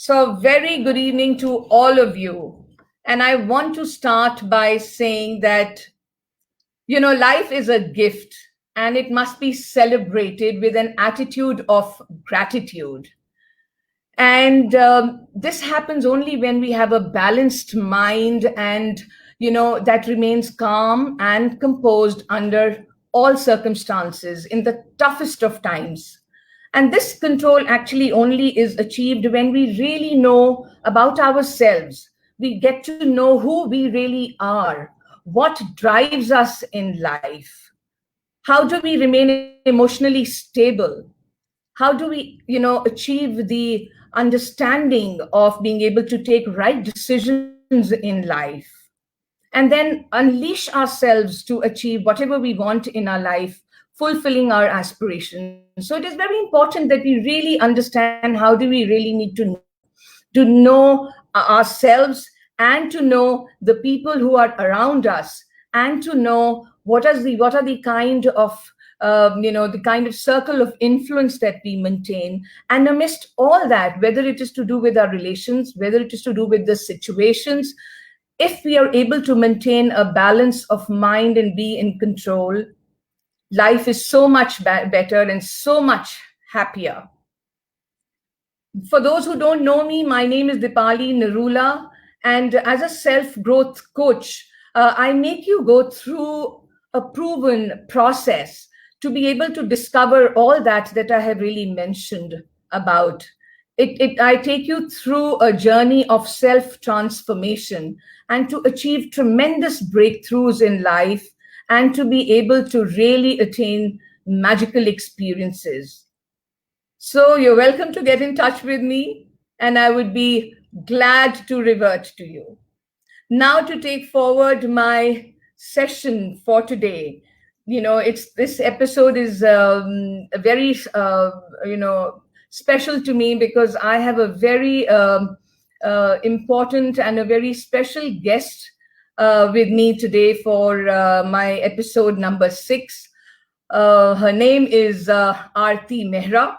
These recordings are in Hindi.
So, very good evening to all of you. And I want to start by saying that, life is a gift and it must be celebrated with an attitude of gratitude. And this happens only when we have a balanced mind and, that remains calm and composed under all circumstances in the toughest of times. And this control actually only is achieved when we really know about ourselves. We get to know who we really are, what drives us in life, how do we remain emotionally stable, how do we achieve the understanding of being able to take right decisions in life, and then unleash ourselves to achieve whatever we want in our life, fulfilling our aspirations. So it is very important that we really understand how do we really need to know ourselves, and to know the people who are around us, and to know what are the kind of the kind of circle of influence that we maintain. And amidst all that, whether it is to do with our relations, whether it is to do with the situations, if we are able to maintain a balance of mind and be in control, life is so much better and so much happier. For those who don't know me, my name is Dipali Narula, and as a self growth coach, I make you go through a proven process to be able to discover all that I have really mentioned about. I take you through a journey of self transformation and to achieve tremendous breakthroughs in life, and to be able to really attain magical experiences. So you're welcome to get in touch with me, and I would be glad to revert to you. Now, to take forward my session for today, it's this episode is very special to me, because I have a very important and a very special guest with me today for my episode number 6. Her name is Aarti Mehra.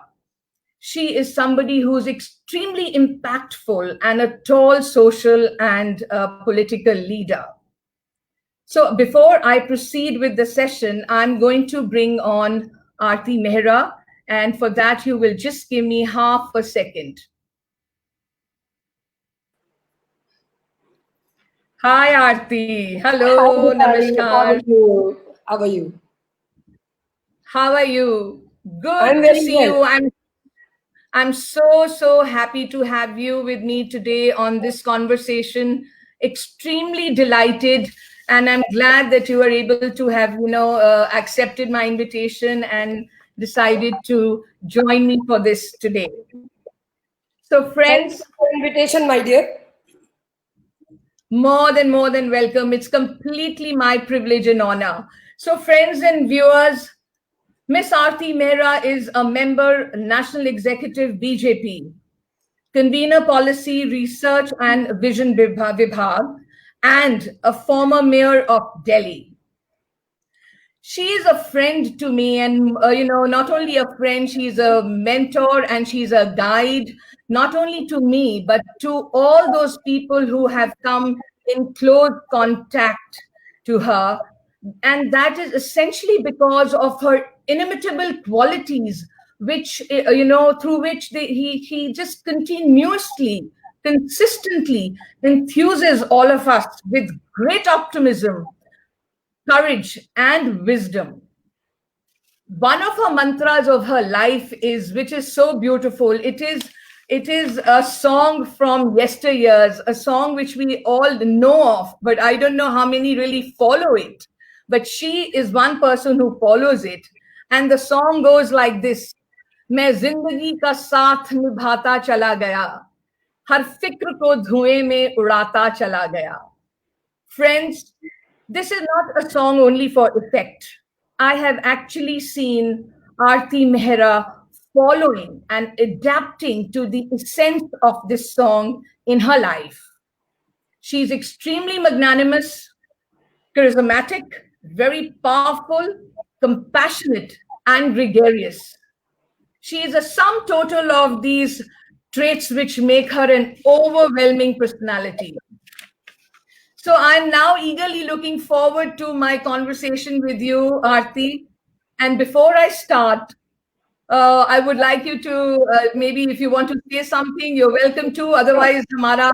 She is somebody who's extremely impactful and a tall social and political leader. So before I proceed with the session, I'm going to bring on Aarti Mehra, and for that you will just give me half a second. Hi Aarti. Hi, Hello, Dipali. How are namaskar. you? How are you? How are you? I'm Good to very see well. you. I'm so happy to have you with me today on this conversation. Extremely delighted, and I'm glad that you are able to have, accepted my invitation and decided to join me for this today. So, Thank you friends, for the invitation, my dear. more than welcome. It's completely my privilege and honor. So, friends and viewers, Miss Aarti Mehra is a member, National Executive BJP, convener policy, research and vision Vibhag, and a former mayor of Delhi. She is a friend to me, and not only a friend, she's a mentor and she's a guide, not only to me, but to all those people who have come in close contact to her. And that is essentially because of her inimitable qualities, which, through which he just continuously, consistently enthuses all of us with great optimism, courage, and wisdom. One of her mantras of her life is, which is so beautiful, it is a song from yesteryears, a song which we all know of, but I don't know how many really follow it. But she is one person who follows it, and the song goes like this: मैं जिंदगी का साथ निभाता चला गया, हर फिक्र को धुएं में उड़ाता चला गया. Friends, this is not a song only for effect. I have actually seen Aarti Mehra following and adapting to the essence of this song in her life. She's extremely magnanimous, charismatic, very powerful, compassionate, and gregarious. She is a sum total of these traits which make her an overwhelming personality. So I'm now eagerly looking forward to my conversation with you, Aarti. And before I start, I would like you to maybe if you want to say something, you're welcome to. Otherwise, हमारा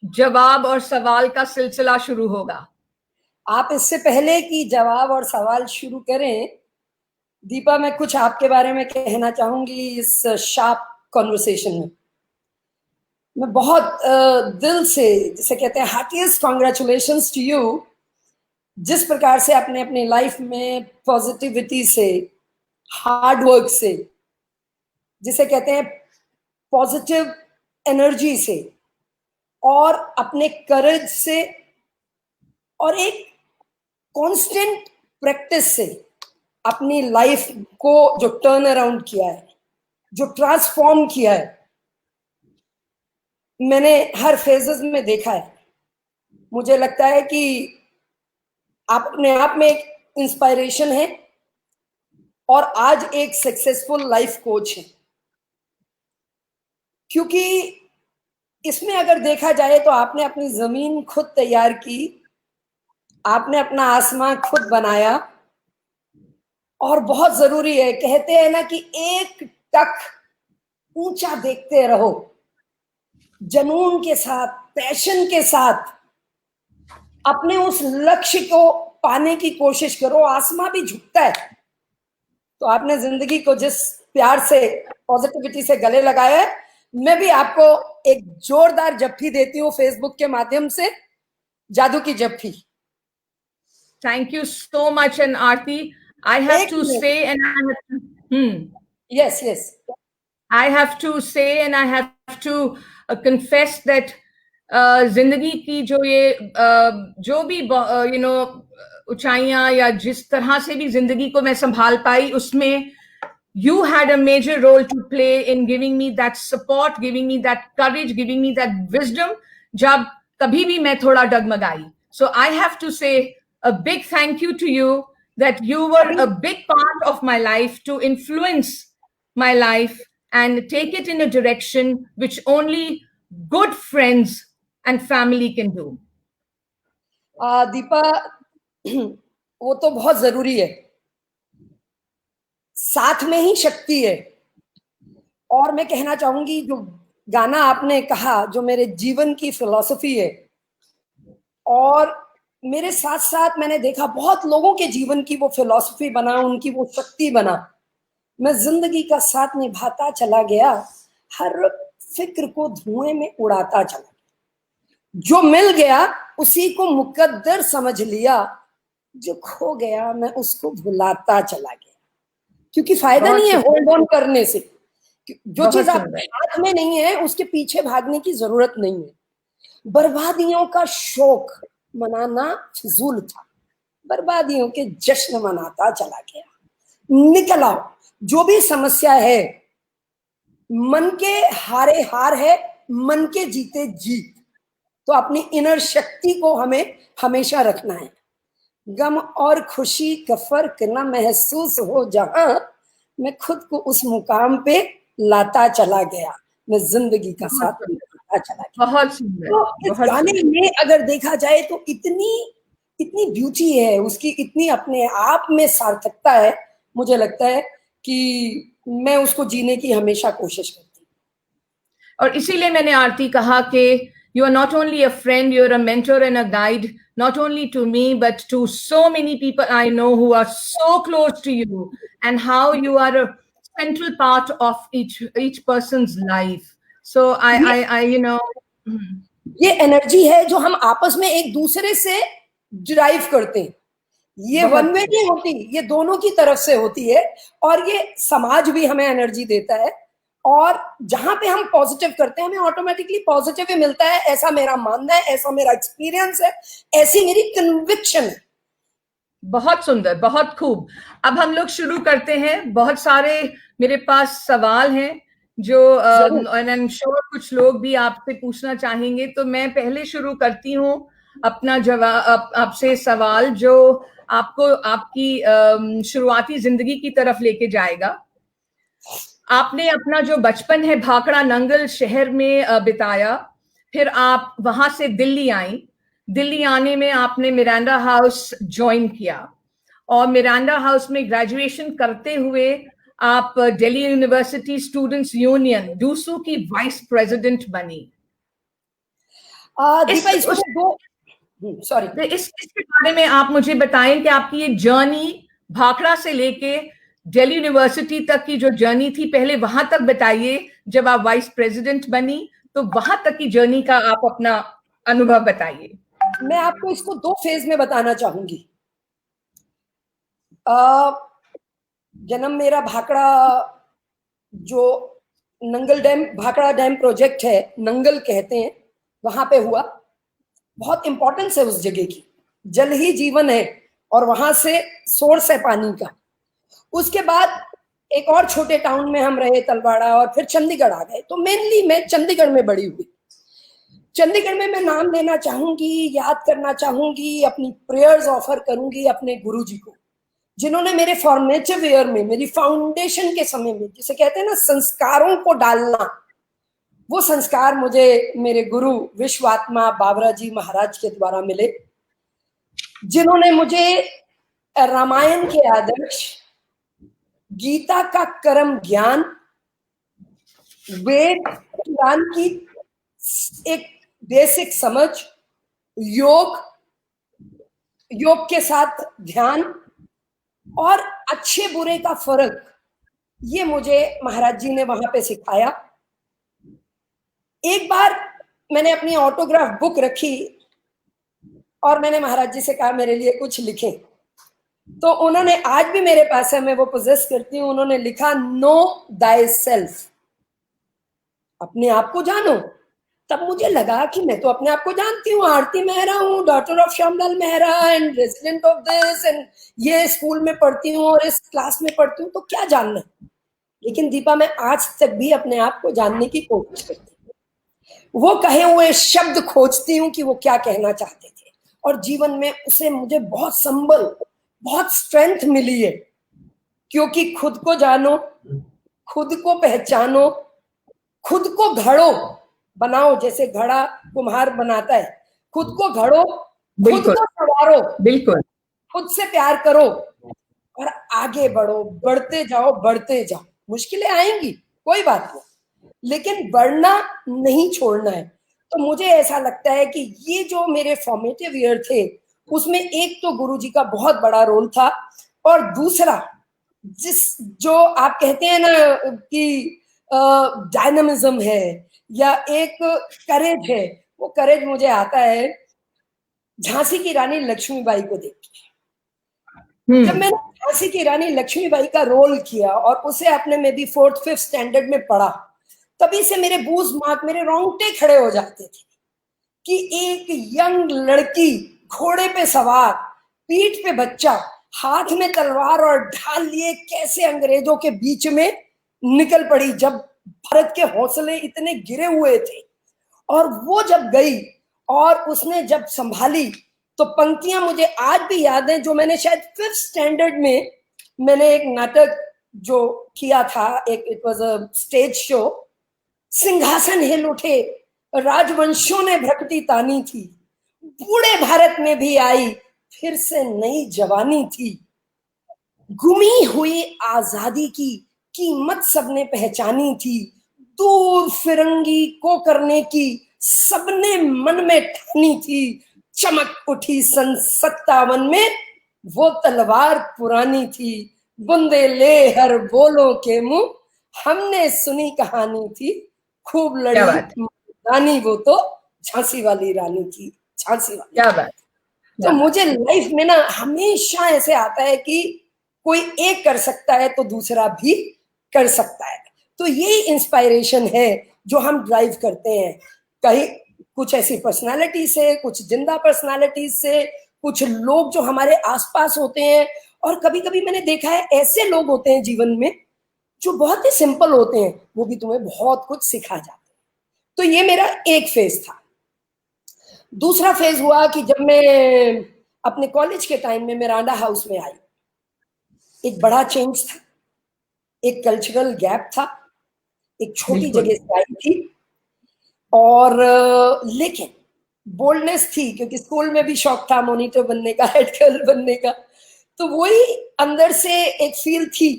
जवाब और सवाल का सिलसिला शुरू होगा. आप इससे पहले कि जवाब और सवाल शुरू करें, दीपा, मैं कुछ आपके बारे में कहना चाहूंगी इस शार्प कॉन्वर्सेशन में. मैं बहुत दिल से, जिसे कहते हैं हार्टिएस्ट कॉन्ग्रेचुलेशंस टू यू, जिस प्रकार से आपने अपनी लाइफ में पॉजिटिविटी से, हार्ड वर्क से, जिसे कहते हैं पॉजिटिव एनर्जी से और अपने करेज से और एक कांस्टेंट प्रैक्टिस से अपनी लाइफ को जो टर्न अराउंड किया है, जो ट्रांसफॉर्म किया है, मैंने हर फेजेस में देखा है. मुझे लगता है कि आप अपने आप में एक इंस्पायरेशन है और आज एक सक्सेसफुल लाइफ कोच है. क्योंकि इसमें अगर देखा जाए तो आपने अपनी जमीन खुद तैयार की, आपने अपना आसमान खुद बनाया. और बहुत जरूरी है, कहते हैं ना कि एक टक ऊंचा देखते रहो, जुनून के साथ, पैशन के साथ अपने उस लक्ष्य को पाने की कोशिश करो. आसमां भी झुकता है. तो आपने जिंदगी को जिस प्यार से, पॉजिटिविटी से गले लगाया है, मैं भी आपको एक जोरदार जप्फी देती हूँ फेसबुक के माध्यम से, जादू की जप्फी. Thank you so much. And Aarti, I have to say, and I have to, yes. I have to say, and I have to confess that जिंदगी की जो ये जो भी ऊंचाइयां या जिस तरह से भी जिंदगी को मैं संभाल पाई, उसमें you had a major role to play in giving me that support, giving me that courage, giving me that wisdom जब कभी भी मैं थोड़ा डगमगाई. So I have to say a big thank you to you that you were a big part of my life to influence my life and take it in a direction which only good friends and family can do. Deepa, वो तो बहुत जरूरी है. साथ में ही शक्ति है. और मैं कहना चाहूंगी, जो गाना आपने कहा, जो मेरे जीवन की फिलॉसफी है, और मेरे साथ साथ मैंने देखा बहुत लोगों के जीवन की वो फिलॉसफी बना, उनकी वो शक्ति बना. मैं जिंदगी का साथ निभाता चला गया, हर फिक्र को धुएं में उड़ाता चला गया. जो मिल गया उसी को मुकद्दर समझ लिया, जो खो गया मैं उसको भुलाता चला गया. क्योंकि फायदा नहीं है होल्ड ऑन करने से. जो चीज आपके हाथ में नहीं है उसके पीछे भागने की जरूरत नहीं है. बर्बादियों का शौक मनाना फिजूल था, बर्बादियों के जश्न मनाता चला गया. निकल आओ. जो भी समस्या है, मन के हारे हार है, मन के जीते जीत. तो अपनी इनर शक्ति को हमें हमेशा रखना है. गम और खुशी का फर्क न महसूस हो जहां, मैं खुद को उस मुकाम पे लाता चला गया. मैं जिंदगी का साथ निभाता चला गया. बहुत सुंदर. तो इस गाने में अगर देखा जाए तो इतनी ब्यूटी है उसकी, इतनी अपने आप में सार्थकता है. मुझे लगता है कि मैं उसको जीने की हमेशा कोशिश करती हूँ. और इसीलिए मैंने आरती कहा कि you are not only a friend, you're a mentor and a guide, not only to me, but to so many people I know who are so close to you, and how you are a central part of each person's life. So I ये एनर्जी है जो हम आपस में एक दूसरे से ड्राइव करते हैं. ये वन वे नहीं होती, ये दोनों की तरफ से होती है. और ये समाज भी हमें एनर्जी देता है. और जहां पे हम पॉजिटिव करते हैं, हमें ऑटोमेटिकली पॉजिटिव ही मिलता है. ऐसा मेरा मानना है, ऐसा मेरा एक्सपीरियंस है, ऐसी मेरी कन्विक्शन है. बहुत सुंदर, बहुत खूब. अब हम लोग शुरू करते हैं. बहुत सारे मेरे पास सवाल हैं जो आई एम श्योर कुछ लोग भी आपसे पूछना चाहेंगे. तो मैं पहले शुरू करती हूँ अपना जवाब आपसे सवाल जो आपको आपकी शुरुआती जिंदगी की तरफ लेके जाएगा. आपने अपना जो बचपन है भाखड़ा नंगल शहर में बिताया, फिर आप वहां से दिल्ली आई। दिल्ली आने में आपने मिरांडा हाउस ज्वाइन किया, और मिरांडा हाउस में ग्रेजुएशन करते हुए आप Delhi university students union DUSU की वाइस प्रेसिडेंट बनी। दीपा, इस इसको उस मैं दो, सॉरी, इसके बारे में आप मुझे बताएं कि आपकी ये जर्नी भाखड़ा से लेके दिल्ली यूनिवर्सिटी तक की जो जर्नी थी, पहले वहां तक बताइए। जब आप वाइस प्रेसिडेंट बनी तो वहां तक की जर्नी का आप अपना अनुभव बताइए। मैं आपको इसको दो फेज में बताना चाहूंगी। जन्म मेरा भाखड़ा, जो Nangal dam, Bhakra dam project है, नंगल कहते हैं, वहां पे हुआ। बहुत इंपॉर्टेंस है उस जगह की, जल ही जीवन है, और वहां से सोर्स है पानी का। उसके बाद एक और छोटे टाउन में हम रहे, तलवाड़ा, और फिर चंडीगढ़ आ गए। तो मेनली मैं चंडीगढ़ में बड़ी हुई। चंडीगढ़ में मैं नाम लेना चाहूंगी, याद करना चाहूंगी, अपनी प्रेयर्स ऑफर करूंगी अपने गुरुजी को, जिन्होंने मेरे फॉर्मेटिव ईयर में, मेरी फाउंडेशन के समय में, जिसे कहते हैं ना संस्कारों को डालना, वो संस्कार मुझे मेरे गुरु विश्वात्मा बाबरा जी महाराज के द्वारा मिले, जिन्होंने मुझे रामायण के आदर्श, गीता का कर्म ज्ञान, वेद पुराण की एक बेसिक समझ, योग, योग के साथ ध्यान, और अच्छे बुरे का फर्क, ये मुझे महाराज जी ने वहां पे सिखाया। एक बार मैंने अपनी ऑटोग्राफ बुक रखी और मैंने महाराज जी से कहा मेरे लिए कुछ लिखें। तो उन्होंने, आज भी मेरे पास है, मैं वो पोजेस करती हूँ, उन्होंने लिखा, नो दाई सेल्फ, अपने आप को जानो। तब मुझे लगा कि मैं तो अपने आप को जानती हूँ, आरती मेहरा हूँ, daughter of Shyamlal Mehra and resident of this, and ये स्कूल में पढ़ती हूँ और इस क्लास में पढ़ती हूँ, तो क्या जानना। लेकिन दीपा, मैं आज तक भी अपने आप को जानने की कोशिश करती हूँ, वो कहे हुए शब्द खोजती हूँ कि वो क्या कहना चाहते थे, और जीवन में उसे मुझे बहुत संबल, बहुत स्ट्रेंथ मिली है। क्योंकि खुद को जानो, खुद को पहचानो, खुद को घड़ो, बनाओ, जैसे घड़ा कुम्हार बनाता है, खुद को घड़ो, खुद बिल्कुल को संवारो, बिल्कुल। खुद से प्यार करो, और आगे बढ़ो, बढ़ते जाओ, बढ़ते जाओ। मुश्किलें आएंगी, कोई बात नहीं, लेकिन बढ़ना नहीं छोड़ना है। तो मुझे ऐसा लगता है कि ये जो मेरे फॉर्मेटिव ईयर थे, उसमें एक तो गुरुजी का बहुत बड़ा रोल था, और दूसरा, जो आप कहते हैं ना कि डायनामिज्म है या एक करेज है, वो करेज मुझे आता है झांसी की रानी लक्ष्मीबाई को देख के। जब मैंने झांसी की रानी लक्ष्मीबाई का रोल किया और उसे अपने में भी 4th 5th स्टैंडर्ड में पढ़ा, तभी से मेरे बूज मार्क, मेरे रोंगटे खड़े हो जाते थे कि एक यंग लड़की घोड़े पे सवार, पीठ पे बच्चा, हाथ में तलवार और ढाल लिए कैसे अंग्रेजों के बीच में निकल पड़ी, जब भारत के हौसले इतने गिरे हुए थे। और वो जब गई और उसने जब संभाली, तो पंक्तियां मुझे आज भी याद है, जो मैंने शायद 5th स्टैंडर्ड में, मैंने एक नाटक जो किया था, एक it was a stage show, सिंहासन हिल उठे, राजवंशों ने भ्रकटी तानी थी, बूढ़े भारत में भी आई फिर से नई जवानी थी, गुमी हुई आजादी की कीमत सबने पहचानी थी, दूर फिरंगी को करने की सबने मन में ठानी थी, चमक उठी सन 57 में वो तलवार पुरानी थी, बुंदे ले हर बोलों के मुंह हमने सुनी कहानी थी, खूब लड़ी रानी वो तो झांसी वाली रानी थी, झांसी वाली। क्या बात। तो मुझे लाइफ में ना हमेशा ऐसे आता है कि कोई एक कर सकता है तो दूसरा भी कर सकता है। तो यही इंस्पायरेशन है जो हम ड्राइव करते हैं, कहीं कुछ ऐसी पर्सनालिटी से, कुछ जिंदा पर्सनालिटीज से, कुछ लोग जो हमारे आसपास होते हैं, और कभी कभी मैंने देखा है ऐसे लोग होते हैं जीवन में जो बहुत ही सिंपल होते हैं, वो भी तुम्हें बहुत कुछ सिखा जाते हैं। तो ये मेरा एक फेज था। दूसरा फेज हुआ कि जब मैं अपने कॉलेज के टाइम में मिरांडा हाउस में आई, एक बड़ा चेंज था। एक कल्चरल गैप था, एक छोटी बिल्कुल। जगह से आई थी, और लेकिन बोल्डनेस थी, क्योंकि स्कूल में भी शौक था मॉनिटर बनने का, हेड गर्ल बनने का। तो वही अंदर से एक फील थी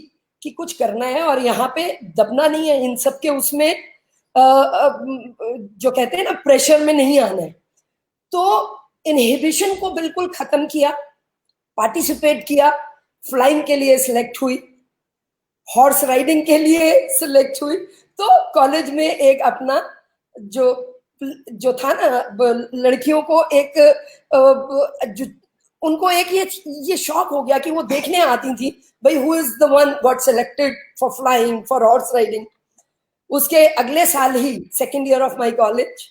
कि कुछ करना है और यहाँ पे दबना नहीं है, इन सब के उसमें जो कहते हैं ना, प्रेशर में नहीं आना है। तो इनहिबिशन को बिल्कुल खत्म किया, पार्टिसिपेट किया, फ्लाइंग के लिए सिलेक्ट हुई, हॉर्स राइडिंग के लिए सिलेक्ट हुई। तो कॉलेज में एक अपना जो जो था ना, लड़कियों को एक जो उनको एक ये शौक हो गया कि वो देखने आती थी, भाई who is the one got selected for flying, for horse riding. उसके अगले साल ही, second year of my college,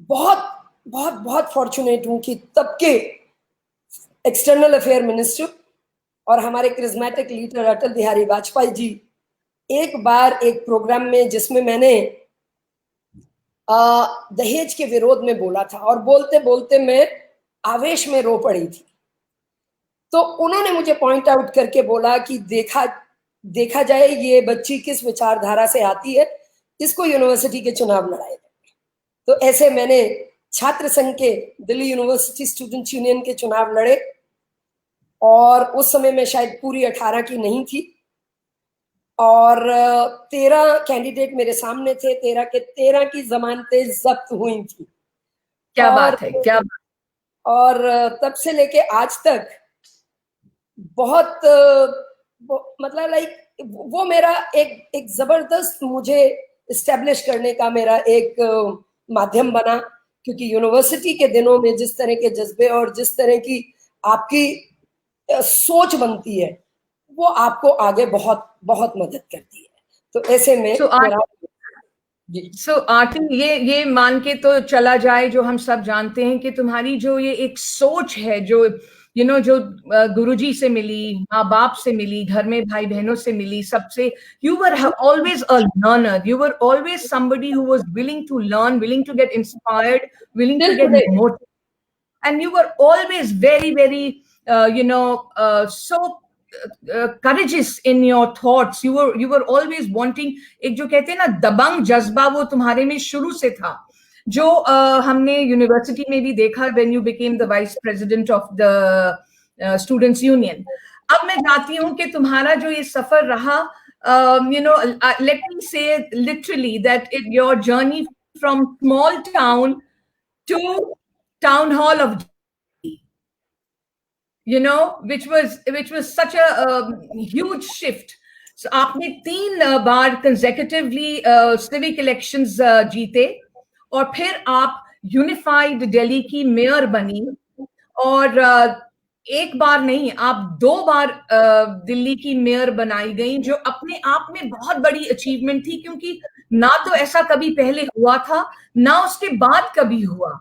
बहुत बहुत बहुत फॉर्चुनेट हूं कि तब के एक्सटर्नल अफेयर मिनिस्टर और हमारे क्रिज्मेटिक लीडर अटल बिहारी वाजपेयी जी एक बार एक प्रोग्राम में, जिसमें मैंने दहेज के विरोध में बोला था, और बोलते बोलते मैं आवेश में रो पड़ी थी, तो उन्होंने मुझे पॉइंट आउट करके बोला कि देखा जाए ये बच्ची किस विचारधारा से आती है, इसको यूनिवर्सिटी के चुनाव लड़ाए। तो ऐसे मैंने छात्र संघ के, दिल्ली यूनिवर्सिटी स्टूडेंट यूनियन के चुनाव लड़े, और उस समय मैं शायद पूरी 18 की नहीं थी, और 13 कैंडिडेट मेरे सामने थे, 13 के 13 की जमानतें जब्त हुई थी। क्या और बात है, क्या बात। और तब से लेके आज तक बहुत मतलब लाइक वो मेरा एक एक जबरदस्त मुझे इस्टेब्लिश करने का मेरा एक माध्यम बना, क्योंकि यूनिवर्सिटी के दिनों में जिस तरह के जज्बे और जिस तरह की आपकी सोच बनती है, वो आपको आगे बहुत बहुत मदद करती है। तो ऐसे में सो मेरा जी। सो आरती, ये मान के तो चला जाए, जो हम सब जानते हैं कि तुम्हारी जो ये एक सोच है, जो जो गुरुजी से मिली, माँ बाप से मिली, घर में भाई बहनों से मिली, सबसे, you were always a learner, you were always somebody who was willing to learn, willing to get inspired, willing to till get today. motivated, and you were always very, very so courageous in your thoughts. You were always wanting, एक जो कहते हैं ना दबंग जज्बा, वो तुम्हारे में शुरू से था, जो हमने यूनिवर्सिटी में भी देखा, when you became the vice president of the students union. अब मैं चाहती हूँ कि तुम्हारा जो ये सफर रहा, let me say literally that your journey from small town to town hall of Delhi, which was such a huge shift. So आपने 3 बार consecutively civic elections जीते, और फिर आप यूनिफाइड दिल्ली की मेयर बनी, और एक बार नहीं, आप 2 बार दिल्ली की मेयर बनाई गई, जो अपने आप में बहुत बड़ी अचीवमेंट थी, क्योंकि ना तो ऐसा कभी पहले हुआ था, ना उसके बाद कभी हुआ।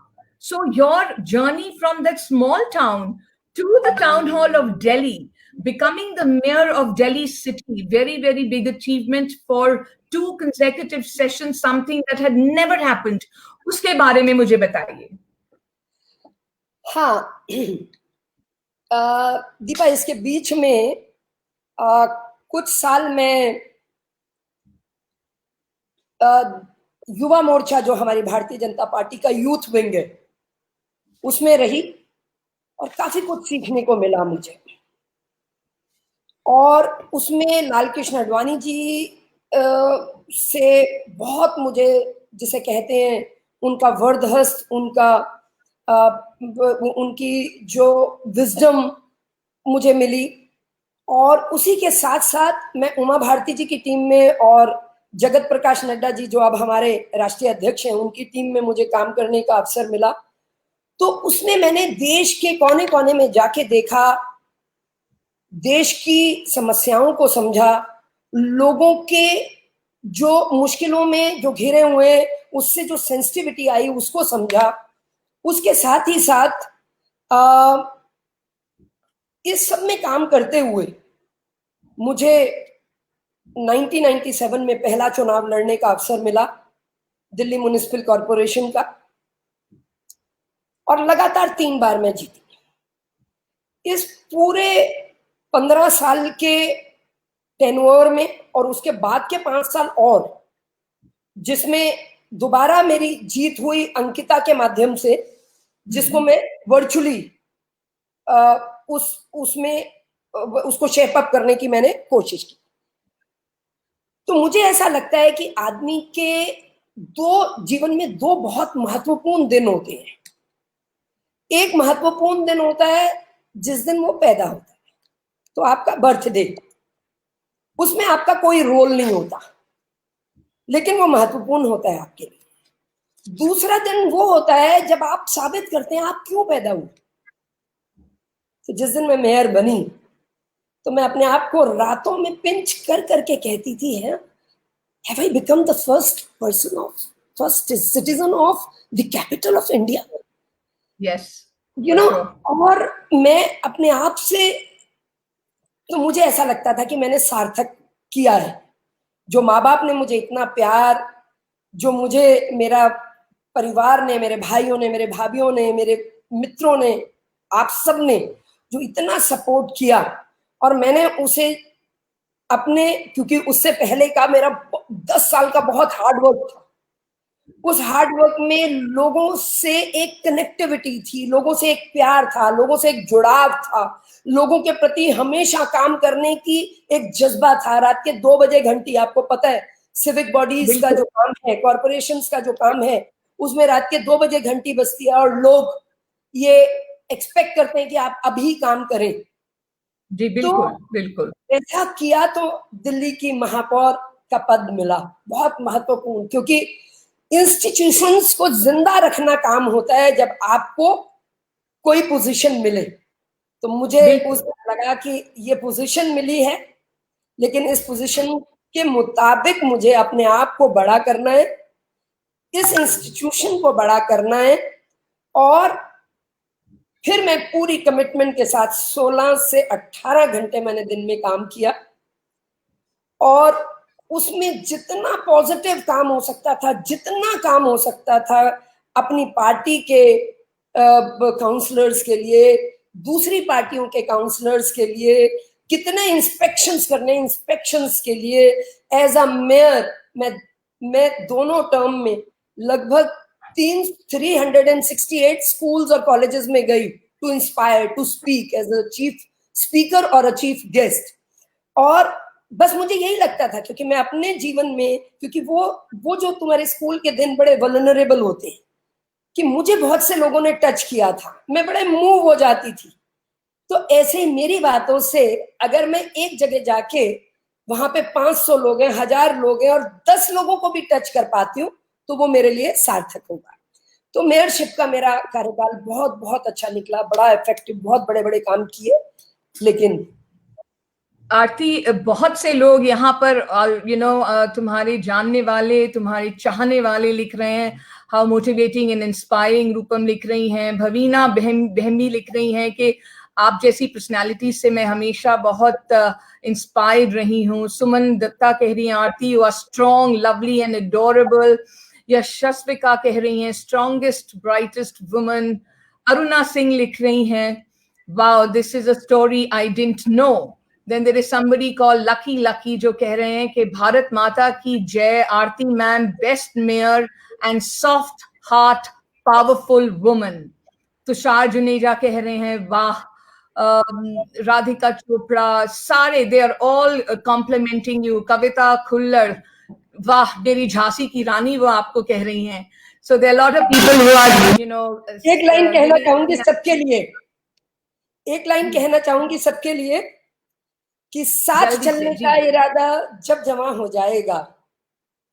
So your journey from that small town to the town hall of Delhi, becoming the mayor of Delhi city, very, very big achievement for 2 consecutive sessions, something that had never happened. उसके बारे में मुझे बताइए। हाँ, दीपा, इसके बीच में कुछ साल में युवा मोर्चा, जो हमारी भारतीय जनता पार्टी का यूथ विंग है, उसमें रही, और काफी कुछ सीखने को मिला मुझे। और उसमें लाल कृष्ण आडवाणी जी से बहुत मुझे, जिसे कहते हैं, उनका वर्धहस्त, उनकी जो विजडम मुझे मिली। और उसी के साथ साथ मैं उमा भारती जी की टीम में, और जगत प्रकाश नड्डा जी, जो अब हमारे राष्ट्रीय अध्यक्ष हैं, उनकी टीम में मुझे काम करने का अवसर मिला। तो उसमें मैंने देश के कोने कोने में जाके देखा, देश की समस्याओं को समझा, लोगों के जो मुश्किलों में जो घिरे हुए, उससे जो सेंसिटिविटी आई उसको समझा। उसके साथ ही साथ इस सब में काम करते हुए मुझे 1997 में पहला चुनाव लड़ने का अवसर मिला, दिल्ली म्युनिसिपल कॉरपोरेशन का, और लगातार 3 बार मैं जीती। इस पूरे 15 साल के टेन्योर में, और उसके बाद के 5 साल और, जिसमें दोबारा मेरी जीत हुई अंकिता के माध्यम से, जिसको मैं वर्चुअली उसमें उसको शेप अप करने की मैंने कोशिश की। तो मुझे ऐसा लगता है कि आदमी के जीवन में दो बहुत महत्वपूर्ण दिन होते हैं। एक महत्वपूर्ण दिन होता है जिस दिन वो पैदा होता है, तो आपका बर्थडे, उसमें आपका कोई रोल नहीं होता, लेकिन वो महत्वपूर्ण होता है आपके लिए। दूसरा दिन वो होता है जब आप साबित करते हैं आप क्यों पैदा हुए। तो जिस दिन मैं मेयर बनी, तो मैं अपने आप को रातों में पिंच कर करके कहती थी, है, have I become the first citizen of the capital of India? Yes. You know, और मैं अपने आप से, तो मुझे ऐसा लगता था कि मैंने सार्थक किया है। जो माँ बाप ने मुझे इतना प्यार, जो मुझे मेरा परिवार ने, मेरे भाइयों ने, मेरे भाभियों ने, मेरे मित्रों ने, आप सब ने जो इतना सपोर्ट किया, और मैंने उसे अपने, क्योंकि उससे पहले का मेरा 10 साल का बहुत हार्ड वर्क था, उस हार्ड वर्क में लोगों से एक कनेक्टिविटी थी, लोगों से एक प्यार था, लोगों से एक जुड़ाव था, लोगों के प्रति हमेशा काम करने की एक जज्बा था। रात के 2 बजे घंटी, आपको पता है सिविक बॉडीज का जो काम है, कॉर्पोरेशंस का जो काम है, उसमें रात के 2 बजे घंटी बजती है और लोग ये एक्सपेक्ट करते हैं कि आप अभी काम करें। जी बिल्कुल, बिल्कुल। ऐसा किया तो दिल्ली की महापौर का पद मिला, बहुत महत्वपूर्ण, क्योंकि इंस्टीट्यूशंस को जिंदा रखना काम होता है जब आपको कोई पोजीशन मिले। तो मुझे उस लगा कि ये पोजीशन मिली है, लेकिन इस पोजीशन के मुताबिक मुझे अपने आप को बड़ा करना है, इस इंस्टीट्यूशन को बड़ा करना है, और फिर मैं पूरी कमिटमेंट के साथ 16 से 18 घंटे मैंने दिन में काम किया, और उसमें जितना पॉजिटिव काम हो सकता था, जितना काम हो सकता था, अपनी पार्टी के काउंसलर्स के लिए, दूसरी पार्टियों के काउंसलर्स के लिए, कितने इंस्पेक्शंस करने, इंस्पेक्शंस के लिए एज अ मेयर मैं दोनों टर्म में लगभग 368 स्कूल्स और कॉलेजेस में गई to inspire, to speak as a chief speaker और अ चीफ गेस्ट। और बस मुझे यही लगता था, क्योंकि मैं अपने जीवन में, क्योंकि वो जो तुम्हारे स्कूल के दिन बड़े वल्नरेबल होते हैं, कि मुझे बहुत से लोगों ने टच किया था, मैं बड़े मूव हो जाती थी। तो ऐसे ही मेरी बातों से अगर मैं एक जगह जाके वहां पे 500 लोग हैं, 1000 लोग हैं, और 10 लोगों को भी टच कर पाती हूँ, तो वो मेरे लिए सार्थक होगा। तो मेयरशिप का मेरा कार्यकाल बहुत बहुत अच्छा निकला, बड़ा इफेक्टिव, बहुत बड़े बड़े काम किए। लेकिन आरती, बहुत से लोग यहाँ पर तुम्हारे जानने वाले, तुम्हारे चाहने वाले लिख रहे हैं, हाउ मोटिवेटिंग एंड इंस्पायरिंग। रूपम लिख रही हैं, भवीना बहमी लिख रही हैं कि आप जैसी पर्सनालिटी से मैं हमेशा बहुत इंस्पायर्ड रही हूँ। सुमन दत्ता कह रही हैं, Aarti you are strong, lovely and adorable. Yashasvika कह रही हैं, strongest brightest woman. Aruna Singh लिख रही हैं, wow this is a story I didn't know. Then there is somebody called Lucky जो कह रहे हैं कि भारत माता की जय, Aarti ma'am best mayor and soft heart powerful woman. Tushar Juneja कह रहे हैं, वाह। राधिका चोपड़ा, सारे they are all complimenting you. Kavita Khullar, वाह मेरी झांसी की रानी, वो आपको कह रही हैं। So there are a lot of people who are एक लाइन कहना चाहूंगी सबके लिए, एक लाइन कहना चाहूंगी सबके लिए कि साथ चलने का इरादा जब जमा हो जाएगा,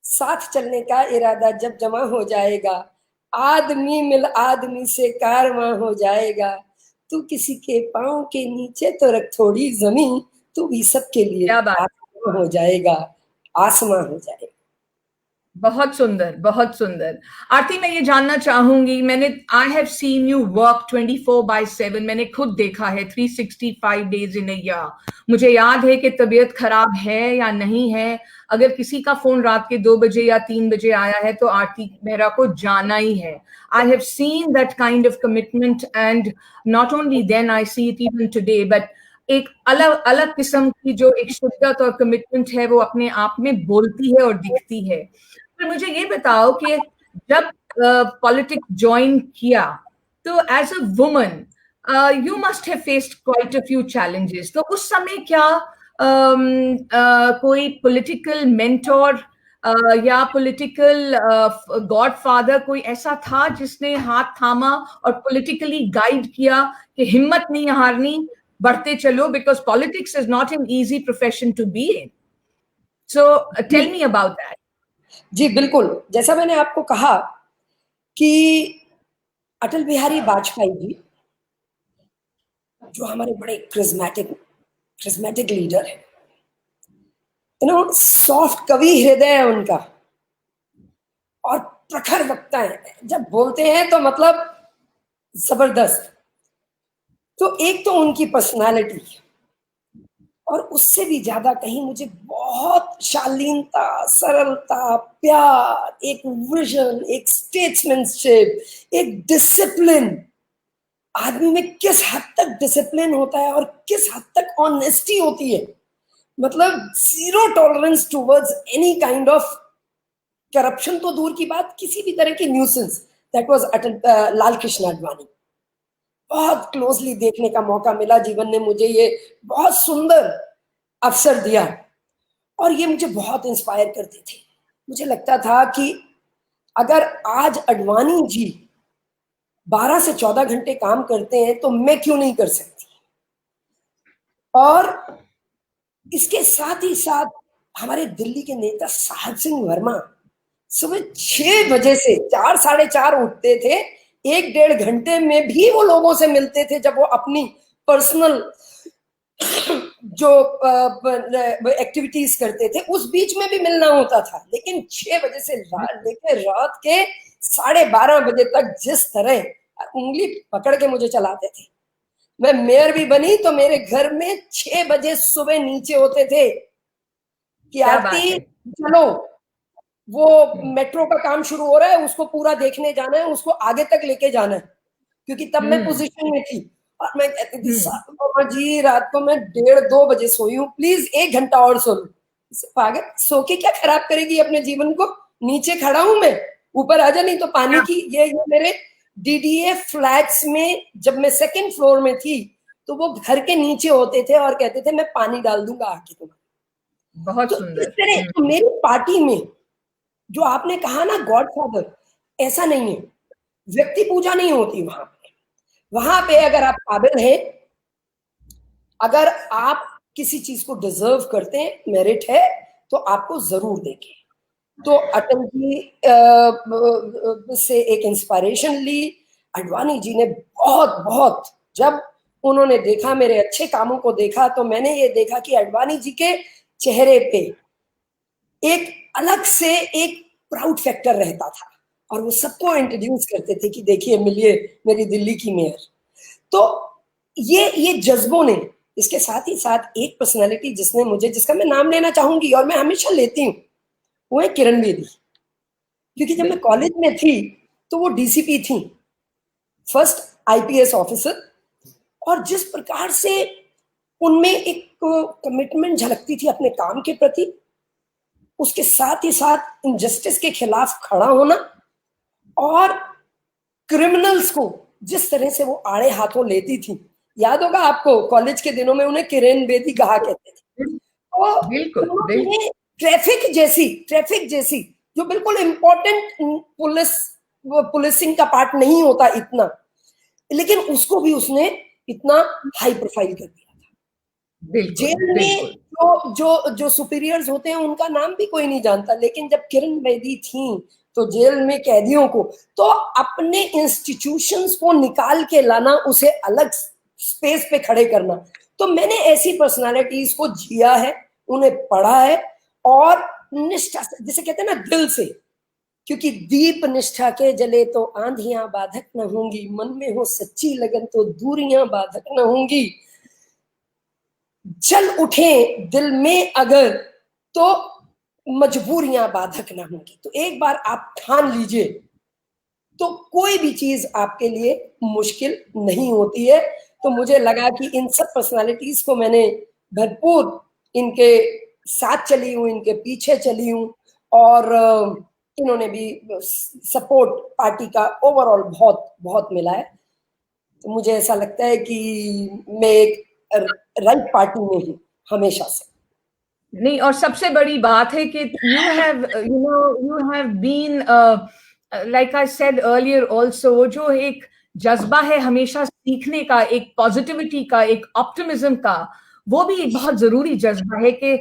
साथ चलने का इरादा जब जमा हो जाएगा, आदमी मिल आदमी से कारवां हो जाएगा। तू किसी के पांव के नीचे तो रख थोड़ी जमीन, तू भी सबके लिए आसमां हो जाएगा, आसमां हो जाएगा। बहुत सुंदर, बहुत सुंदर। आरती, मैं ये जानना चाहूंगी, मैंने आई हैव सीन यू वर्क 24/7, मैंने खुद देखा है 365 डेज इन अ ईयर। मुझे याद है कि तबीयत खराब है या नहीं है, अगर किसी का फोन रात के 2 बजे या 3 बजे आया है तो आरती मेहरा को जाना ही है। I have seen that kind of commitment, and not only then, I see it even today. But एक अलग अलग किस्म की जो एक शिद्दत और कमिटमेंट है वो अपने आप में बोलती है और दिखती है। पर मुझे ये बताओ कि जब पॉलिटिक्स ज्वाइन किया तो as a woman you must have faced quite a few challenges, तो उस समय क्या कोई पॉलिटिकल मेंटोर या पॉलिटिकल गॉडफादर कोई ऐसा था जिसने हाथ थामा और पॉलिटिकली गाइड किया कि हिम्मत नहीं हारनी, बढ़ते चलो, because politics is not an easy profession to be in. So tell me about that. जी बिल्कुल, जैसा मैंने आपको कहा कि अटल बिहारी वाजपेयी जी जो हमारे बड़े क्रिस्मेटिक लीडर है, सॉफ्ट कवि हृदय है उनका और प्रखर वक्ता है, जब बोलते हैं तो मतलब जबरदस्त। तो एक तो उनकी पर्सनालिटी और उससे भी ज्यादा कहीं मुझे बहुत शालीनता, सरलता, प्यार, एक विजन, एक स्टेट्समैनशिप, एक डिसिप्लिन। आदमी में किस हद तक डिसिप्लिन होता है और किस हद तक ऑनेस्टी होती है, मतलब zero tolerance towards any kind of corruption, तो दूर की बात, किसी भी तरह की न्यूसेंस। दैट वाज अटल लाल कृष्ण आडवाणी। बहुत क्लोजली देखने का मौका मिला, जीवन ने मुझे ये बहुत सुंदर अवसर दिया और ये मुझे बहुत इंस्पायर करते थे। मुझे लगता था कि अगर आज आडवाणी जी 12 से 14 घंटे काम करते हैं तो मैं क्यों नहीं कर सकती। और इसके साथ ही साथ हमारे दिल्ली के नेता साहब सिंह वर्मा सुबह 6 बजे से 4 साढ़े 4 उठते थे, 1-1.5 घंटे में भी वो लोगों से मिलते थे जब वो अपनी पर्सनल जो एक्टिविटीज करते थे उस बीच में भी मिलना होता था। लेकिन 6 बजे से लेकर रात के 12:30 बजे तक जिस तरह उंगली पकड़ के मुझे चलाते थे। मैं मेयर भी बनी तो मेरे घर में 6 बजे सुबह नीचे होते थे कि आरती चलो, वो मेट्रो का काम शुरू हो रहा है, उसको पूरा देखने जाना है, उसको आगे तक लेके जाना है, क्योंकि तब मैं पोजीशन में थी। और मैं कहती थी मामा जी रात को मैं 1:30-2 बजे सोई हूँ, प्लीज 1 घंटा और सो लूं। पागल, सो के क्या खराब करेगी अपने जीवन को, नीचे खड़ा हूं मैं, ऊपर आ जा, नहीं तो पानी की। ये मेरे डीडीए फ्लैट्स में जब मैं 2nd फ्लोर में थी तो वो घर के नीचे होते थे और कहते थे मैं पानी डाल दूंगा आके तुम्हें। बहुत तो सुंदर। इस तरह तो मेरी पार्टी में जो आपने कहा ना गॉडफादर, ऐसा नहीं है, व्यक्ति पूजा नहीं होती वहां पे। वहां पे अगर आप काबिल हैं, अगर आप किसी चीज को डिजर्व करते हैं, मेरिट है, तो आपको जरूर देंगे। तो अटल जी से एक इंस्पिरेशन ली। आडवाणी जी ने बहुत बहुत, जब उन्होंने देखा मेरे अच्छे कामों को देखा, तो मैंने ये देखा कि आडवाणी जी के चेहरे पे एक अलग से एक प्राउड फैक्टर रहता था और वो सबको इंट्रोड्यूस करते थे कि देखिए मिलिए मेरी दिल्ली की मेयर। तो ये जज्बों ने, इसके साथ ही साथ एक पर्सनालिटी जिसने मुझे, जिसका मैं नाम लेना चाहूंगी और मैं हमेशा लेती हूँ, वो है किरण बेदी। क्योंकि जब मैं कॉलेज में थी तो वो डीसीपी थी, फर्स्ट आईपीएस ऑफिसर, और जिस प्रकार से उनमें एक कमिटमेंट झलकती थी अपने काम के प्रति, उसके साथ ही साथ इनजस्टिस के खिलाफ खड़ा होना और क्रिमिनल्स को जिस तरह से वो आड़े हाथों लेती थी। याद होगा आपको, कॉलेज के दिनों में उन्हें किरण बेदी कहा कहते थे। तो बिल्कुल बिल्कुल। उन्होंने ट्रैफिक जैसी जो बिल्कुल इंपॉर्टेंट पुलिसिंग का पार्ट नहीं होता इतना, लेकिन उसको भी उसने इतना हाई प्रोफाइल कर दिया। बिल्कुल जेल में बिल्कुल। जो सुपीरियर्स होते हैं उनका नाम भी कोई नहीं जानता, लेकिन जब किरण बेदी थी तो जेल में कैदियों को, तो अपने इंस्टीट्यूशंस को निकाल के लाना, उसे अलग स्पेस पे खड़े करना। तो मैंने ऐसी पर्सनालिटीज को जिया है, उन्हें पढ़ा है और निष्ठा से, जिसे कहते हैं ना दिल से, क्योंकि दीप निष्ठा के जले तो आंधियां बाधक न होंगी, मन में हो सच्ची लगन तो दूरियां बाधक न होंगी, जल उठे दिल में अगर तो मजबूरियां बाधक ना होंगी। तो एक बार आप ठान लीजिए तो कोई भी चीज आपके लिए मुश्किल नहीं होती है। तो मुझे लगा कि इन सब पर्सनालिटीज को मैंने भरपूर इनके साथ चली हूँ, इनके पीछे चली हूँ, और इन्होंने भी सपोर्ट पार्टी का ओवरऑल बहुत बहुत मिला है। तो मुझे ऐसा लगता है कि मैं एक राइट पार्टी में हूँ हमेशा से। नहीं, और सबसे बड़ी बात है कि you have been, like I said earlier also, जो एक जज्बा है हमेशा सीखने का, एक पॉजिटिविटी का, एक ऑप्टिमिज्म का, वो भी एक बहुत जरूरी जज्बा है कि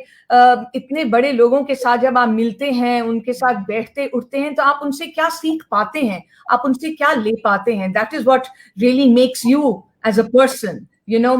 इतने बड़े लोगों के साथ जब आप मिलते हैं, उनके साथ बैठते उठते हैं, तो आप उनसे क्या सीख पाते हैं, आप उनसे क्या ले पाते हैं. That is what really makes you as a person,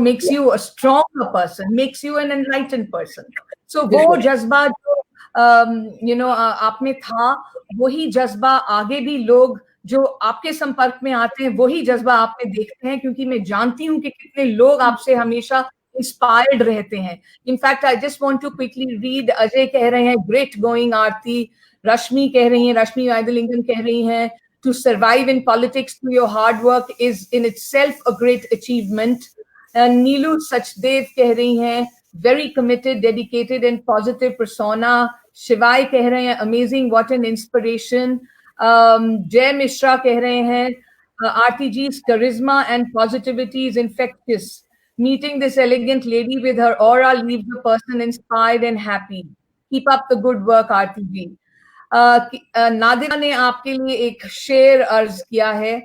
makes you a stronger person, makes you an enlightened person. So वो जज्बा जो आप में था, वही जज्बा आगे भी लोग जो आपके संपर्क में आते हैं, वही जज्बा आप में देखते हैं, क्योंकि मैं जानती हूँ कि कितने लोग आपसे हमेशा इंस्पायर्ड रहते हैं. In fact I just want to quickly read. Ajay कह रहे हैं ग्रेट गोइंग आरती. रश्मि कह रही हैं, रश्मि वाइदलिंगम कह रही हैं, to survive in politics through your hard work is in itself a great achievement. नीलू सचदेव कह रही हैं very committed, dedicated and positive persona. शिवाय कह रहे हैं amazing, what an inspiration. जय मिश्रा कह रहे हैं RTG's charisma and positivity is infectious. Meeting this elegant lady with her aura leaves the person inspired and happy. Keep up the good work, RTG. Nadira ने आपके लिए एक शेर अर्ज किया है.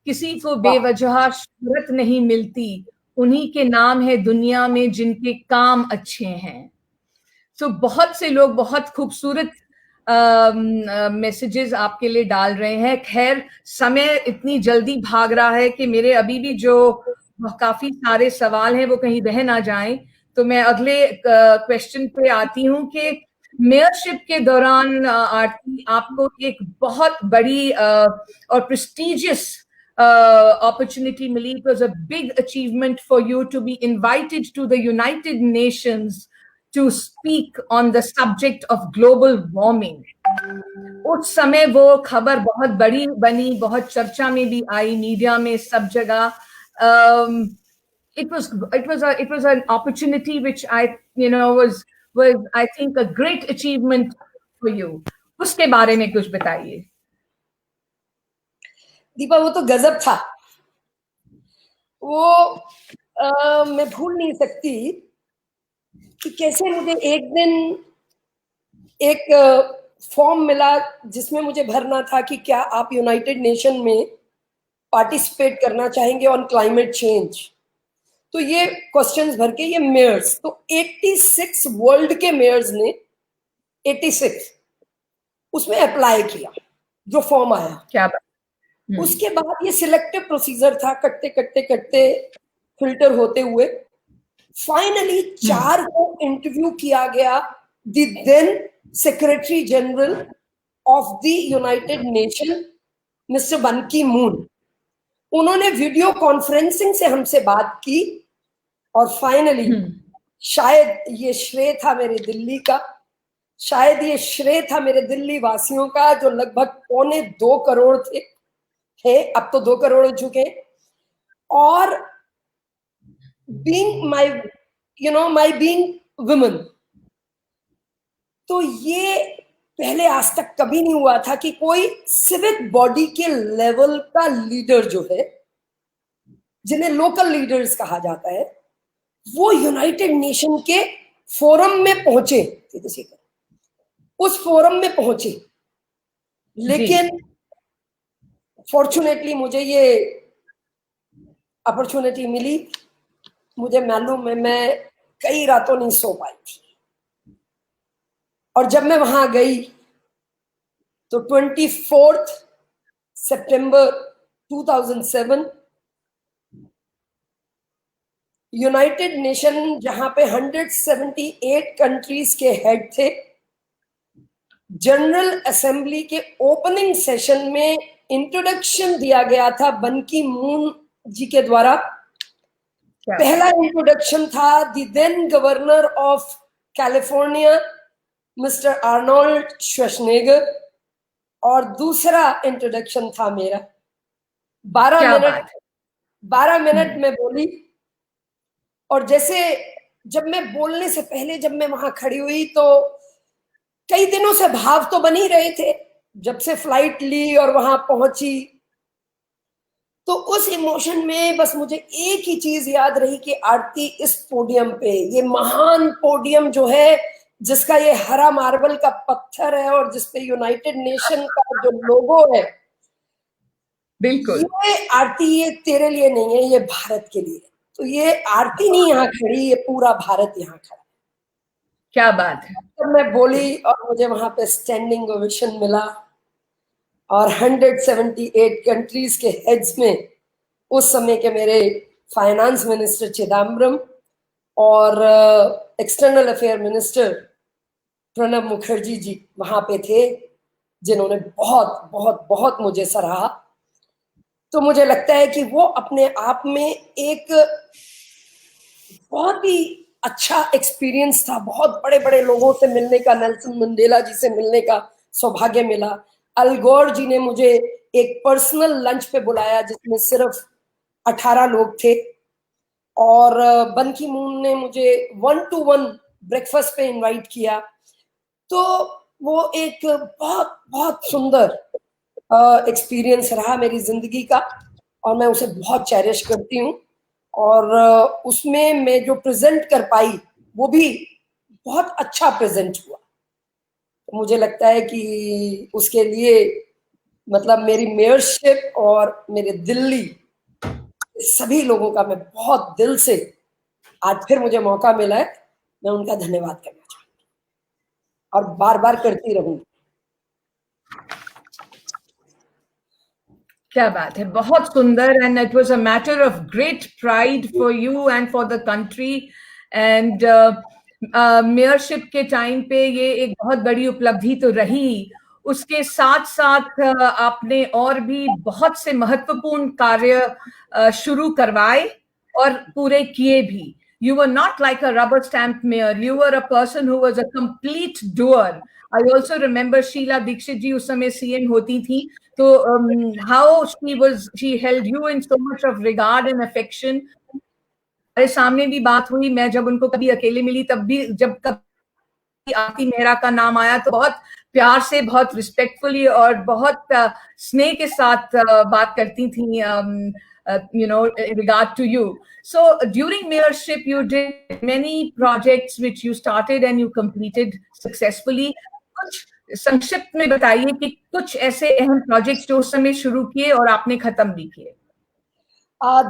किसी को बेवजह शोहरत नहीं मिलती, उन्हीं के नाम है दुनिया में जिनके काम अच्छे हैं. तो बहुत से लोग बहुत खूबसूरत मैसेजेस आपके लिए डाल रहे हैं. खैर, समय इतनी जल्दी भाग रहा है कि मेरे अभी भी जो काफी सारे सवाल हैं वो कहीं रह ना जाएं. तो मैं अगले क्वेश्चन पे आती हूँ कि मेयरशिप के दौरान आरती, आपको एक बहुत बड़ी और प्रेस्टिजियस opportunity मिली. It was a big achievement for you to be invited to the United Nations to speak on the subject of global warming. उस समय वो खबर बहुत बड़ी बनी, बहुत चर्चा में भी आई, मीडिया में, सब जगह. It was an opportunity which was I think a great achievement for you. उसके बारे में कुछ बताइए. दीपा, वो तो गजब था. वो मैं भूल नहीं सकती कि कैसे मुझे एक दिन एक फॉर्म मिला जिसमें मुझे भरना था कि क्या आप यूनाइटेड नेशन में पार्टिसिपेट करना चाहेंगे ऑन क्लाइमेट चेंज. तो ये क्वेश्चंस भर के ये मेयर्स, तो 86 वर्ल्ड के मेयर्स ने 86 उसमें अप्लाई किया, जो फॉर्म आया. क्या उसके बाद ये सिलेक्टिव प्रोसीजर था, कटते कटते कटते फिल्टर होते हुए फाइनली 4 को इंटरव्यू किया गया. The then secretary general of the United Nation mister Ban Ki moon, उन्होंने वीडियो कॉन्फ्रेंसिंग से हमसे बात की. और फाइनली शायद ये श्रेय था मेरे दिल्ली का, शायद ये श्रेय था मेरे दिल्ली वासियों का, जो लगभग 2.25 करोड़ थे, अब तो 2 करोड़ हो चुके. और being my being women, तो ये पहले आज तक कभी नहीं हुआ था कि कोई सिविक बॉडी के लेवल का लीडर जो है, जिन्हें लोकल लीडर्स कहा जाता है, वो यूनाइटेड नेशन के फोरम में पहुंचे. उस फोरम में पहुंचे. लेकिन फॉर्चुनेटली मुझे ये अपॉर्चुनिटी मिली. मुझे मालूम है मैं कई रातों नहीं सो पाई थी. और जब मैं वहां गई तो 24 सितंबर 2007 यूनाइटेड नेशन, जहां पे 178 कंट्रीज के हेड थे, जनरल असेंबली के ओपनिंग सेशन में इंट्रोडक्शन दिया गया था बन की मून जी के द्वारा. पहला इंट्रोडक्शन था the then governor of California mister Arnold Schwarzenegger, और दूसरा इंट्रोडक्शन था मेरा. 12 क्या मिनट बात है। 12 मिनट में बोली। और जैसे जब मैं बोलने से पहले जब मैं वहां खड़ी हुई तो कई दिनों से भाव तो बन ही रहे थे, जब से फ्लाइट ली और वहां पहुंची। तो उस इमोशन में बस मुझे एक ही चीज याद रही कि आरती इस पोडियम पे, ये महान पोडियम जो है, जिसका ये हरा मार्बल का पत्थर है और जिसपे यूनाइटेड नेशन का जो लोगो है, बिल्कुल। ये आरती ये तेरे लिए नहीं है, ये भारत के लिए। तो ये आरती नहीं यहाँ खड़ी, ये पूरा भारत यहाँ खड़ा। क्या बात है। तब मैं बोली और मुझे वहां पे स्टैंडिंग ओवेशन मिला और 178 कंट्रीज के हेड्स में उस समय के मेरे फाइनेंस मिनिस्टर चिदम्बरम और external affair minister Pranab Mukherjee ji वहां पे थे, जिन्होंने बहुत बहुत बहुत मुझे सराहा। तो मुझे लगता है कि वो अपने आप में एक बहुत ही अच्छा एक्सपीरियंस था। बहुत बड़े बड़े लोगों से मिलने का, नेल्सन मंडेला जी से मिलने का सौभाग्य मिला। अल गोर जी ने मुझे एक पर्सनल लंच पे बुलाया जिसमें सिर्फ 18 लोग थे, और बन की मून ने मुझे 1-to-1 ब्रेकफास्ट पे इनवाइट किया। तो वो एक बहुत बहुत सुंदर एक्सपीरियंस रहा मेरी जिंदगी का, और मैं उसे बहुत चेरिश करती हूँ। और उसमें मैं जो प्रेजेंट कर पाई वो भी बहुत अच्छा प्रेजेंट हुआ। तो मुझे लगता है कि उसके लिए मतलब मेरी मेयरशिप और मेरे दिल्ली सभी लोगों का मैं बहुत दिल से, आज फिर मुझे मौका मिला है, मैं उनका धन्यवाद करना चाहूंगी और बार बार करती रहूंगी। क्या बात है, बहुत सुंदर। And it was a matter of great pride for you and for the country. And mayorship के टाइम पे ये एक बहुत बड़ी उपलब्धि तो रही, उसके साथ साथ आपने और भी बहुत से महत्वपूर्ण कार्य शुरू करवाए और पूरे किए भी। You were not like a rubber stamp mayor. You were a person who was a complete doer. I also remember Sheila Dikshit ji उस समय CM होती थी, तो how she held you in so much of regard and affection. हमारे सामने भी बात हुई, मैं जब उनको कभी अकेले मिली तब भी जब कभी आरती मेहरा का नाम आया तो बहुत प्यार से, बहुत रिस्पेक्टफुली और बहुत स्नेह के साथ बात करती थी, in regard to you. So during mayorship, you did many projects which you started and you completed successfully. कुछ संक्षिप्त में बताइए कि कुछ ऐसे अहम प्रोजेक्ट्स जो उस समय शुरू किए और आपने खत्म भी किए।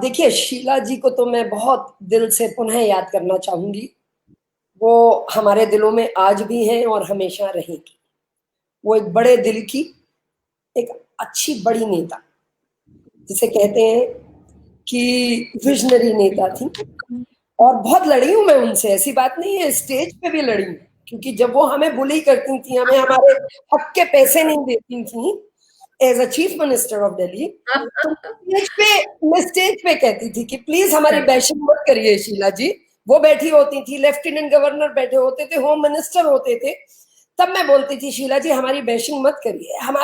देखिए, शीला जी को तो मैं बहुत दिल से पुनः याद करना चाहूंगी। वो हमारे दिलों में आज भी हैं और हमेशा रहेगी। वो एक बड़े दिल की, एक अच्छी बड़ी नेता, जिसे कहते हैं कि विजनरी नेता थी। और बहुत लड़ी हूं मैं उनसे, ऐसी बात नहीं है, स्टेज पे भी लड़ी हूं, क्योंकि जब वो हमें बुली करती थी, हमें हमारे हक के पैसे नहीं देती थी as a chief minister of Delhi, तो मैं स्टेज पे कहती थी कि प्लीज हमारी बैशिंग मत करिए शीला जी। वो बैठी होती थी, लेफ्टिनेंट गवर्नर बैठे होते थे, होम मिनिस्टर होते थे, तब मैं बोलती थी शीला जी हमारी बैशिंग मत करिए, हम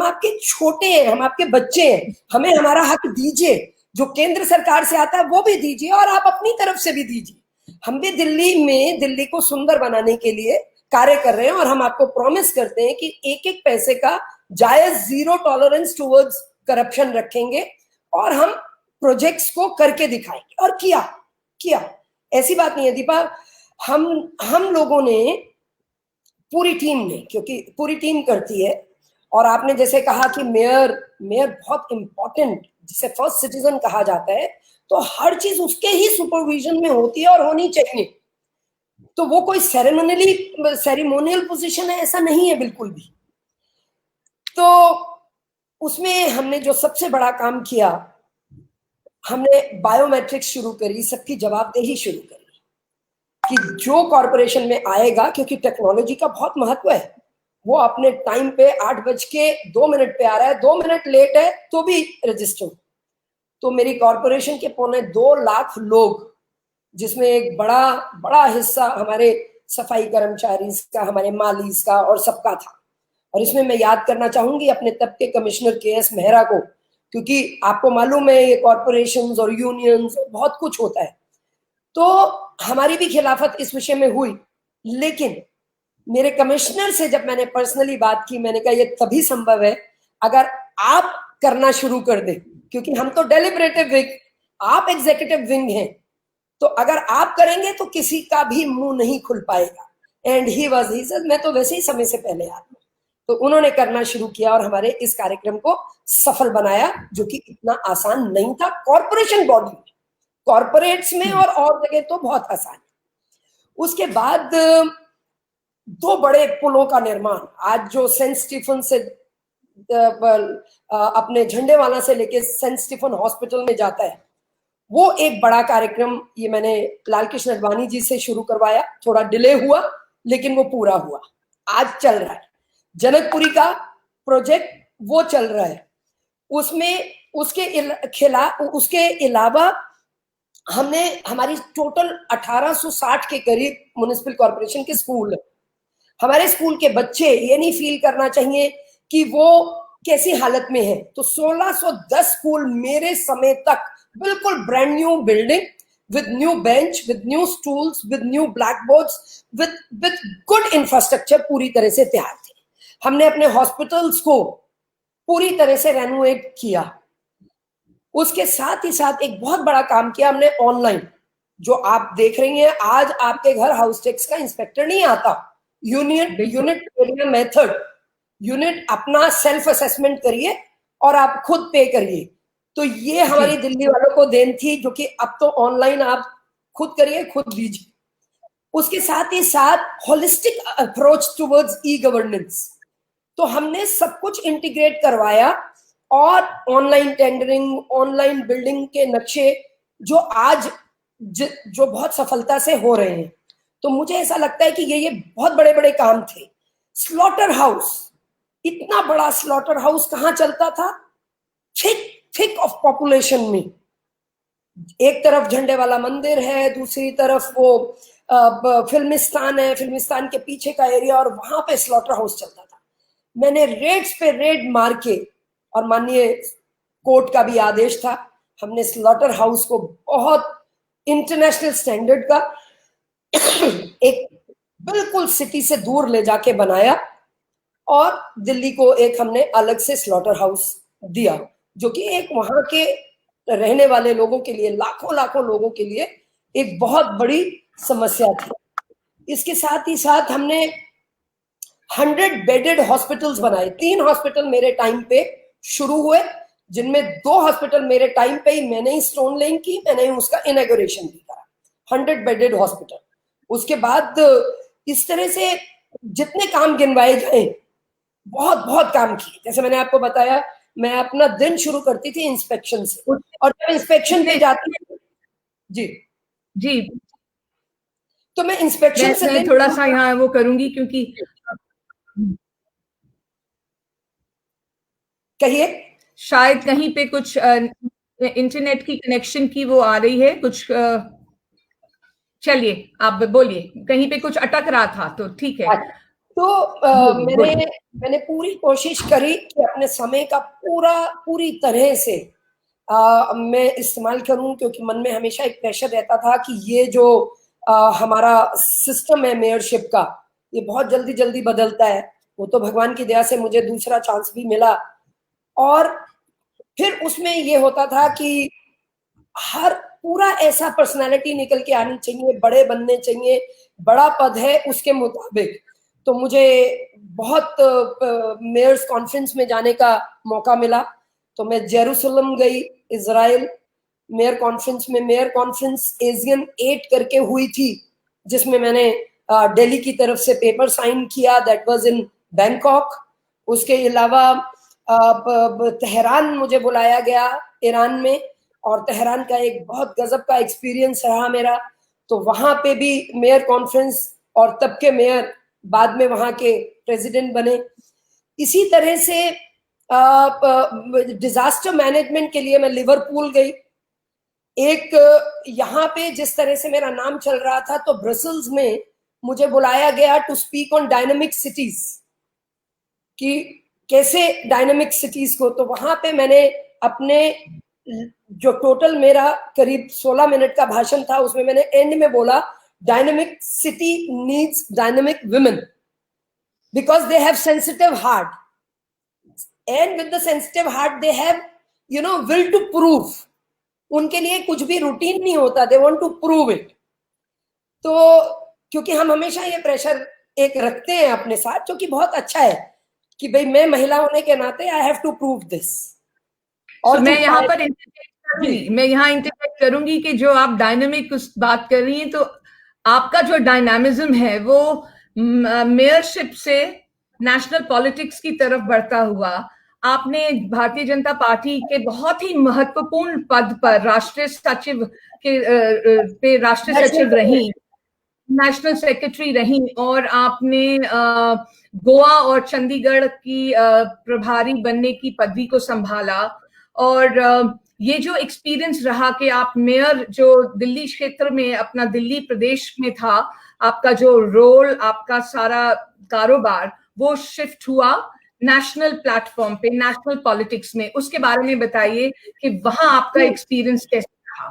आपके छोटे हैं, हम आपके बच्चे हैं, हमें हमारा हक दीजिए, जो केंद्र सरकार से आता है वो भी दीजिए और आप अपनी तरफ से भी दीजिए। हम भी दिल्ली में दिल्ली को सुंदर बनाने के लिए कार्य कर रहे हैं और हम आपको प्रॉमिस करते हैं कि एक एक पैसे का जायज जीरो टॉलरेंस टुवर्ड्स करप्शन रखेंगे और हम प्रोजेक्ट्स को करके दिखाएंगे। और किया किया, ऐसी बात नहीं है दीपा, हम लोगों ने, पूरी टीम ने, क्योंकि पूरी टीम करती है। और आपने जैसे कहा कि मेयर मेयर बहुत इंपॉर्टेंट, जिसे फर्स्ट सिटीजन कहा जाता है, तो हर चीज उसके ही सुपरविजन में होती है और होनी चाहिए। तो वो कोई सेरेमोनियल पोजीशन है ऐसा नहीं है बिल्कुल भी। तो उसमें हमने जो सबसे बड़ा काम किया, हमने बायोमेट्रिक्स शुरू करी, सबकी जवाबदेही शुरू करी कि जो कॉरपोरेशन में आएगा, क्योंकि टेक्नोलॉजी का बहुत महत्व है, वो अपने टाइम पे 8:02 पे आ रहा है, 2 मिनट लेट है तो भी रजिस्टर। तो मेरी कॉरपोरेशन के 2.25 लाख लोग, जिसमें एक बड़ा बड़ा हिस्सा हमारे सफाई कर्मचारी का, हमारे माली का और सबका था। और इसमें मैं याद करना चाहूंगी अपने तब के कमिश्नर KS मेहरा को, क्योंकि आपको मालूम है ये कॉरपोरेशंस और यूनियंस बहुत कुछ होता है। तो हमारी भी खिलाफत इस विषय में हुई, लेकिन मेरे कमिश्नर से जब मैंने पर्सनली बात की, मैंने कहा ये तभी संभव है अगर आप करना शुरू कर दें, क्योंकि हम तो डेलिब्रेटिव विंग, आप एग्जीक्यूटिव विंग हैं, तो अगर आप करेंगे तो किसी का भी मुंह नहीं खुल पाएगा। एंड ही सेड मैं तो वैसे ही समय से पहले आ रहा हूं। तो उन्होंने करना शुरू किया और हमारे इस कार्यक्रम को सफल बनाया, जो कि इतना आसान नहीं था कॉरपोरेशन बॉडी में, कॉरपोरेट्स में और जगह तो बहुत आसान है। उसके बाद 2 बड़े पुलों का निर्माण, आज जो सेंट स्टीफन से अपने झंडेवाला से लेके सेंट स्टीफन हॉस्पिटल में जाता है, वो एक बड़ा कार्यक्रम ये मैंने लाल कृष्ण अडवाणी जी से शुरू करवाया। थोड़ा डिले हुआ लेकिन वो पूरा हुआ, आज चल रहा है। जनकपुरी का प्रोजेक्ट वो चल रहा है, उसमें उसके अलावा हमने हमारी टोटल 1860 के करीब म्युनिसिपल कॉर्पोरेशन के स्कूल है। हमारे स्कूल के बच्चे ये नहीं फील करना चाहिए कि वो कैसी हालत में है, तो 1610 स्कूल मेरे समय तक बिल्कुल brand new building with new bench, with new stools, with new black boards, with good infrastructure पूरी तरह से तैयार थे। हमने अपने हॉस्पिटल्स को पूरी तरह से रेनोवेट किया। उसके साथ ही साथ एक बहुत बड़ा काम किया हमने ऑनलाइन, जो आप देख रही हैं आज आपके घर हाउस टैक्स का इंस्पेक्टर नहीं आता, यूनिट एरिया मेथड, यूनिट अपना सेल्फ असेसमेंट करिए और आप खुद पे करिए। तो ये हमारी दिल्ली वालों को देन थी, जो कि अब तो ऑनलाइन आप खुद करिए, खुद दीजिए। उसके साथ ही साथ holistic approach towards e governance, तो हमने सब कुछ इंटीग्रेट करवाया और ऑनलाइन टेंडरिंग, ऑनलाइन बिल्डिंग के नक्शे जो आज जो बहुत सफलता से हो रहे हैं। तो मुझे ऐसा लगता है कि ये बहुत बड़े बड़े काम थे। स्लॉटर हाउस, इतना बड़ा स्लॉटर हाउस कहाँ चलता था? थिक ऑफ पॉपुलेशन में। एक तरफ झंडे वाला मंदिर है, दूसरी तरफ वो फिल्मिस्तान है, फिल्मिस्तान के पीछे का एरिया, और वहां पे स्लॉटर हाउस चलता था। मैंने रेड्स पे रेड मार के, और माननीय कोर्ट का भी आदेश था, हमने स्लॉटर हाउस को बहुत इंटरनेशनल स्टैंडर्ड का एक बिल्कुल सिटी से दूर ले जाके बनाया, और दिल्ली को एक हमने अलग से स्लॉटर हाउस दिया, जो कि एक वहां के रहने वाले लोगों के लिए, लाखों लाखों लोगों के लिए एक बहुत बड़ी समस्या थी। इसके साथ ही साथ हमने 100 बेडेड हॉस्पिटल्स बनाए। 3 हॉस्पिटल मेरे टाइम पे शुरू हुए, जिनमें 2 हॉस्पिटल मेरे टाइम पे ही मैंने ही स्टोन लेइंग की, मैंने ही उसका इनॉग्रेशन भी करा। 100 बेडेड हॉस्पिटल। उसके बाद इस तरह से जितने काम गिनवाए गए, बहुत बहुत काम किए। जैसे मैंने आपको बताया, मैं अपना दिन शुरू करती थी इंस्पेक्शन से, और जब इंस्पेक्शन पे जाती जी जी, तो मैं इंस्पेक्शन से मैं थोड़ा सा यहाँ वो करूंगी, क्योंकि कहिए, शायद कहीं पे कुछ इंटरनेट की कनेक्शन की वो आ रही है कुछ। चलिए आप बोलिए, कहीं पे कुछ अटक रहा था, तो ठीक है। तो मैंने पूरी कोशिश करी कि अपने समय का पूरी तरह से मैं इस्तेमाल करूं, क्योंकि मन में हमेशा एक प्रेशर रहता था कि ये जो हमारा सिस्टम है मेयरशिप का, ये बहुत जल्दी जल्दी बदलता है। वो तो भगवान की दया से मुझे दूसरा चांस भी मिला, और फिर उसमें ये होता था कि हर पूरा ऐसा पर्सनालिटी निकल के आनी चाहिए, बड़े बनने चाहिए, बड़ा पद है उसके मुताबिक। तो मुझे बहुत मेयर्स कॉन्फ्रेंस में जाने का मौका मिला, तो मैं जेरूसलम गई, इजराइल, मेयर कॉन्फ्रेंस में। मेयर कॉन्फ्रेंस एशियन 8 करके हुई थी, जिसमें मैंने दिल्ली की तरफ से पेपर साइन किया, दैट वाज इन बैंकॉक। उसके अलावा तेहरान मुझे बुलाया गया, ईरान में, और तेहरान का एक बहुत गजब का एक्सपीरियंस रहा मेरा। तो वहां पे भी मेयर कॉन्फ्रेंस, और तब के मेयर बाद में वहां के प्रेसिडेंट बने। इसी तरह से डिजास्टर मैनेजमेंट के लिए मैं लिवरपूल गई। एक यहाँ पे जिस तरह से मेरा नाम चल रहा था, तो ब्रसल्स में मुझे बुलाया गया to speak on dynamic cities, कि कैसे डायनामिक सिटीज को, तो वहां पे मैंने अपने जो टोटल मेरा करीब 16 मिनट का भाषण था उसमें मैंने एंड में बोला dynamic city needs dynamic women because they have sensitive heart and with the sensitive heart they have will to prove. उनके लिए कुछ भी रूटीन नहीं होता, they want to prove it. तो क्योंकि हम हमेशा ये प्रेशर एक रखते हैं अपने साथ, जो कि बहुत अच्छा है कि भाई मैं महिला होने के नाते I have to prove this. और मैं यहाँ पर इंटरजेक्ट करूंगी कि जो आप डायनामिक बात कर रही हैं, तो आपका जो डायनामिज्म है वो मेयरशिप से नेशनल पॉलिटिक्स की तरफ बढ़ता हुआ आपने भारतीय जनता पार्टी के बहुत ही महत्वपूर्ण पद पर राष्ट्रीय सचिव पे राष्ट्रीय सचिव रही, नेशनल सेक्रेटरी रही, और आपने गोवा और चंडीगढ़ की प्रभारी बनने की पदवी को संभाला. और ये जो एक्सपीरियंस रहा कि आप मेयर जो दिल्ली क्षेत्र में अपना दिल्ली प्रदेश में था, आपका जो रोल, आपका सारा कारोबार वो शिफ्ट हुआ नेशनल प्लेटफॉर्म पे, नेशनल पॉलिटिक्स में. उसके बारे में बताइए कि वहां आपका एक्सपीरियंस कैसे रहा.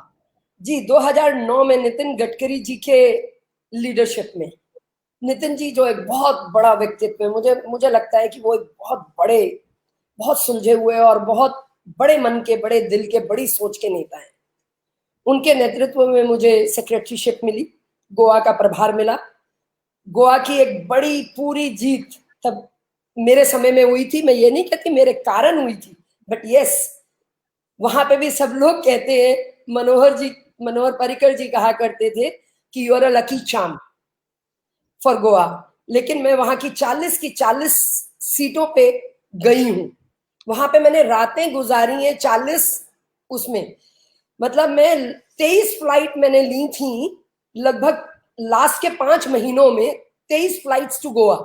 जी, 2009 में नितिन गडकरी जी के लीडरशिप में, नितिन जी जो एक बहुत बड़ा व्यक्तित्व है, मुझे लगता है कि वो एक बहुत सुलझे हुए और बहुत बड़े मन के, बड़े दिल के, बड़ी सोच के नेता हैं. उनके नेतृत्व में मुझे सेक्रेटरीशिप मिली, गोवा का प्रभार मिला. गोवा की एक बड़ी पूरी जीत तब मेरे समय में हुई थी. मैं ये नहीं कहती मेरे कारण हुई थी, बट यस, वहां पे भी सब लोग कहते हैं, मनोहर पर्रिकर जी कहा करते थे कि you are a lucky charm for Goa. लेकिन मैं वहां की 40 सीटों पे गई हूं. वहां पे मैंने रातें गुजारी हैं 40 उसमें. मतलब मैं 23 फ्लाइट मैंने ली थी लगभग लास्ट के 5 महीनों में, 23 फ्लाइट्स टू गोवा,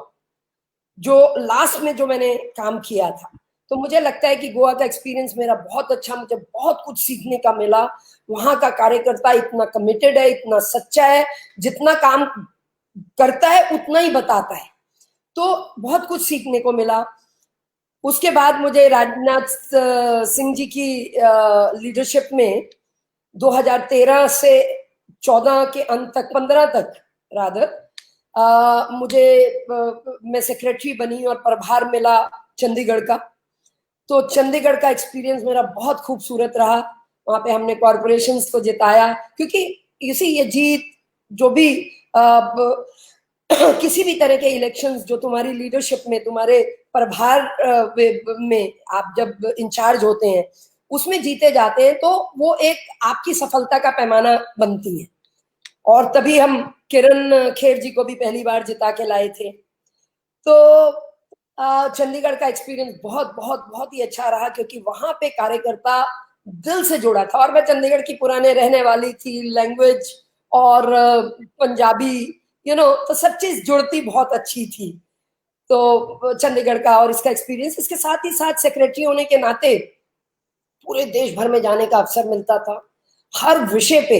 जो लास्ट में जो मैंने काम किया था. तो मुझे लगता है कि गोवा का एक्सपीरियंस मेरा बहुत अच्छा, मुझे बहुत कुछ सीखने का मिला. वहां का कार्यकर्ता इतना कमिटेड है, इतना सच्चा है, जितना काम करता है उतना ही बताता है. तो बहुत कुछ सीखने को मिला. उसके बाद मुझे राजनाथ सिंह जी की लीडरशिप में 2013 से 14 के अंत तक, 15 तक रादर, मैं सेक्रेटरी बनी और प्रभार मिला चंडीगढ़ का. तो चंडीगढ़ का एक्सपीरियंस मेरा बहुत खूबसूरत रहा. वहां पे हमने कॉरपोरेशंस को जिताया, क्योंकि इसी ये जीत जो भी किसी भी तरह के इलेक्शंस जो तुम्हारी लीडरशिप में, तुम्हारे प्रभार में आप जब इंचार्ज होते हैं, उसमें जीते जाते हैं, तो वो एक आपकी सफलता का पैमाना बनती है. और तभी हम किरण खेर जी को भी पहली बार जिता के लाए थे. तो चंडीगढ़ का एक्सपीरियंस बहुत बहुत बहुत ही अच्छा रहा, क्योंकि वहां पे कार्यकर्ता दिल से जुड़ा था. और मैं चंडीगढ़ की पुराने रहने वाली थी, लैंग्वेज और पंजाबी तो सब चीज जुड़ती बहुत अच्छी थी. तो चंडीगढ़ का और इसका एक्सपीरियंस, इसके साथ ही साथ सेक्रेटरी होने के नाते पूरे देश भर में जाने का अवसर मिलता था, हर विषय पे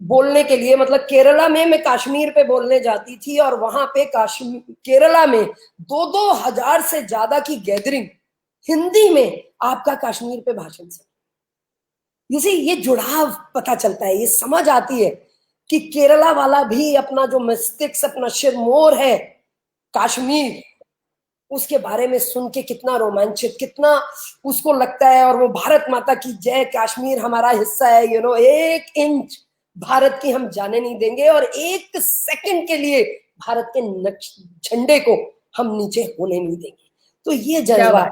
बोलने के लिए. मतलब केरला में मैं कश्मीर पे बोलने जाती थी, और वहां पे केरला में 2-2 हजार से ज्यादा की गैदरिंग हिंदी में, आपका कश्मीर पे भाषण से. इसे ये जुड़ाव पता चलता है, ये समझ आती है कि केरला वाला भी अपना जो मस्तिष्क, अपना शिरमोर है कश्मीर, उसके बारे में सुन के कितना रोमांचित, कितना उसको लगता है. और वो भारत माता की जय, कश्मीर हमारा हिस्सा है, 1 इंच भारत की हम जाने नहीं देंगे, और 1 सेकंड के लिए भारत के झंडे को हम नीचे होने नहीं देंगे. तो ये जज्बा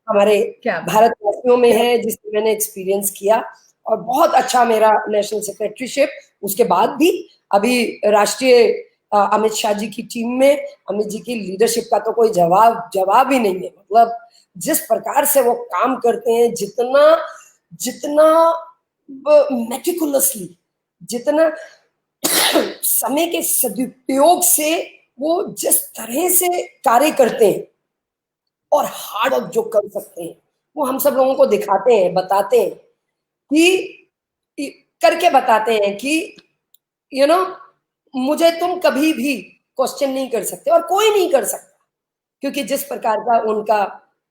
हमारे भारतवासियों में है, जिससे मैंने एक्सपीरियंस किया. और बहुत अच्छा मेरा नेशनल सेक्रेटरीशिप. उसके बाद भी अभी राष्ट्रीय अमित शाह जी की टीम में, अमित जी की लीडरशिप का तो कोई जवाब ही नहीं है. मतलब जिस प्रकार से वो काम करते हैं, जितना मेटिकुलसली, जितना समय के सदुपयोग से वो जिस तरह से कार्य करते हैं, और हार्ड वर्क जो कर सकते हैं, वो हम सब लोगों को दिखाते हैं, बताते हैं, कि करके बताते हैं कि मुझे तुम कभी भी क्वेश्चन नहीं कर सकते, और कोई नहीं कर सकता, क्योंकि जिस प्रकार का उनका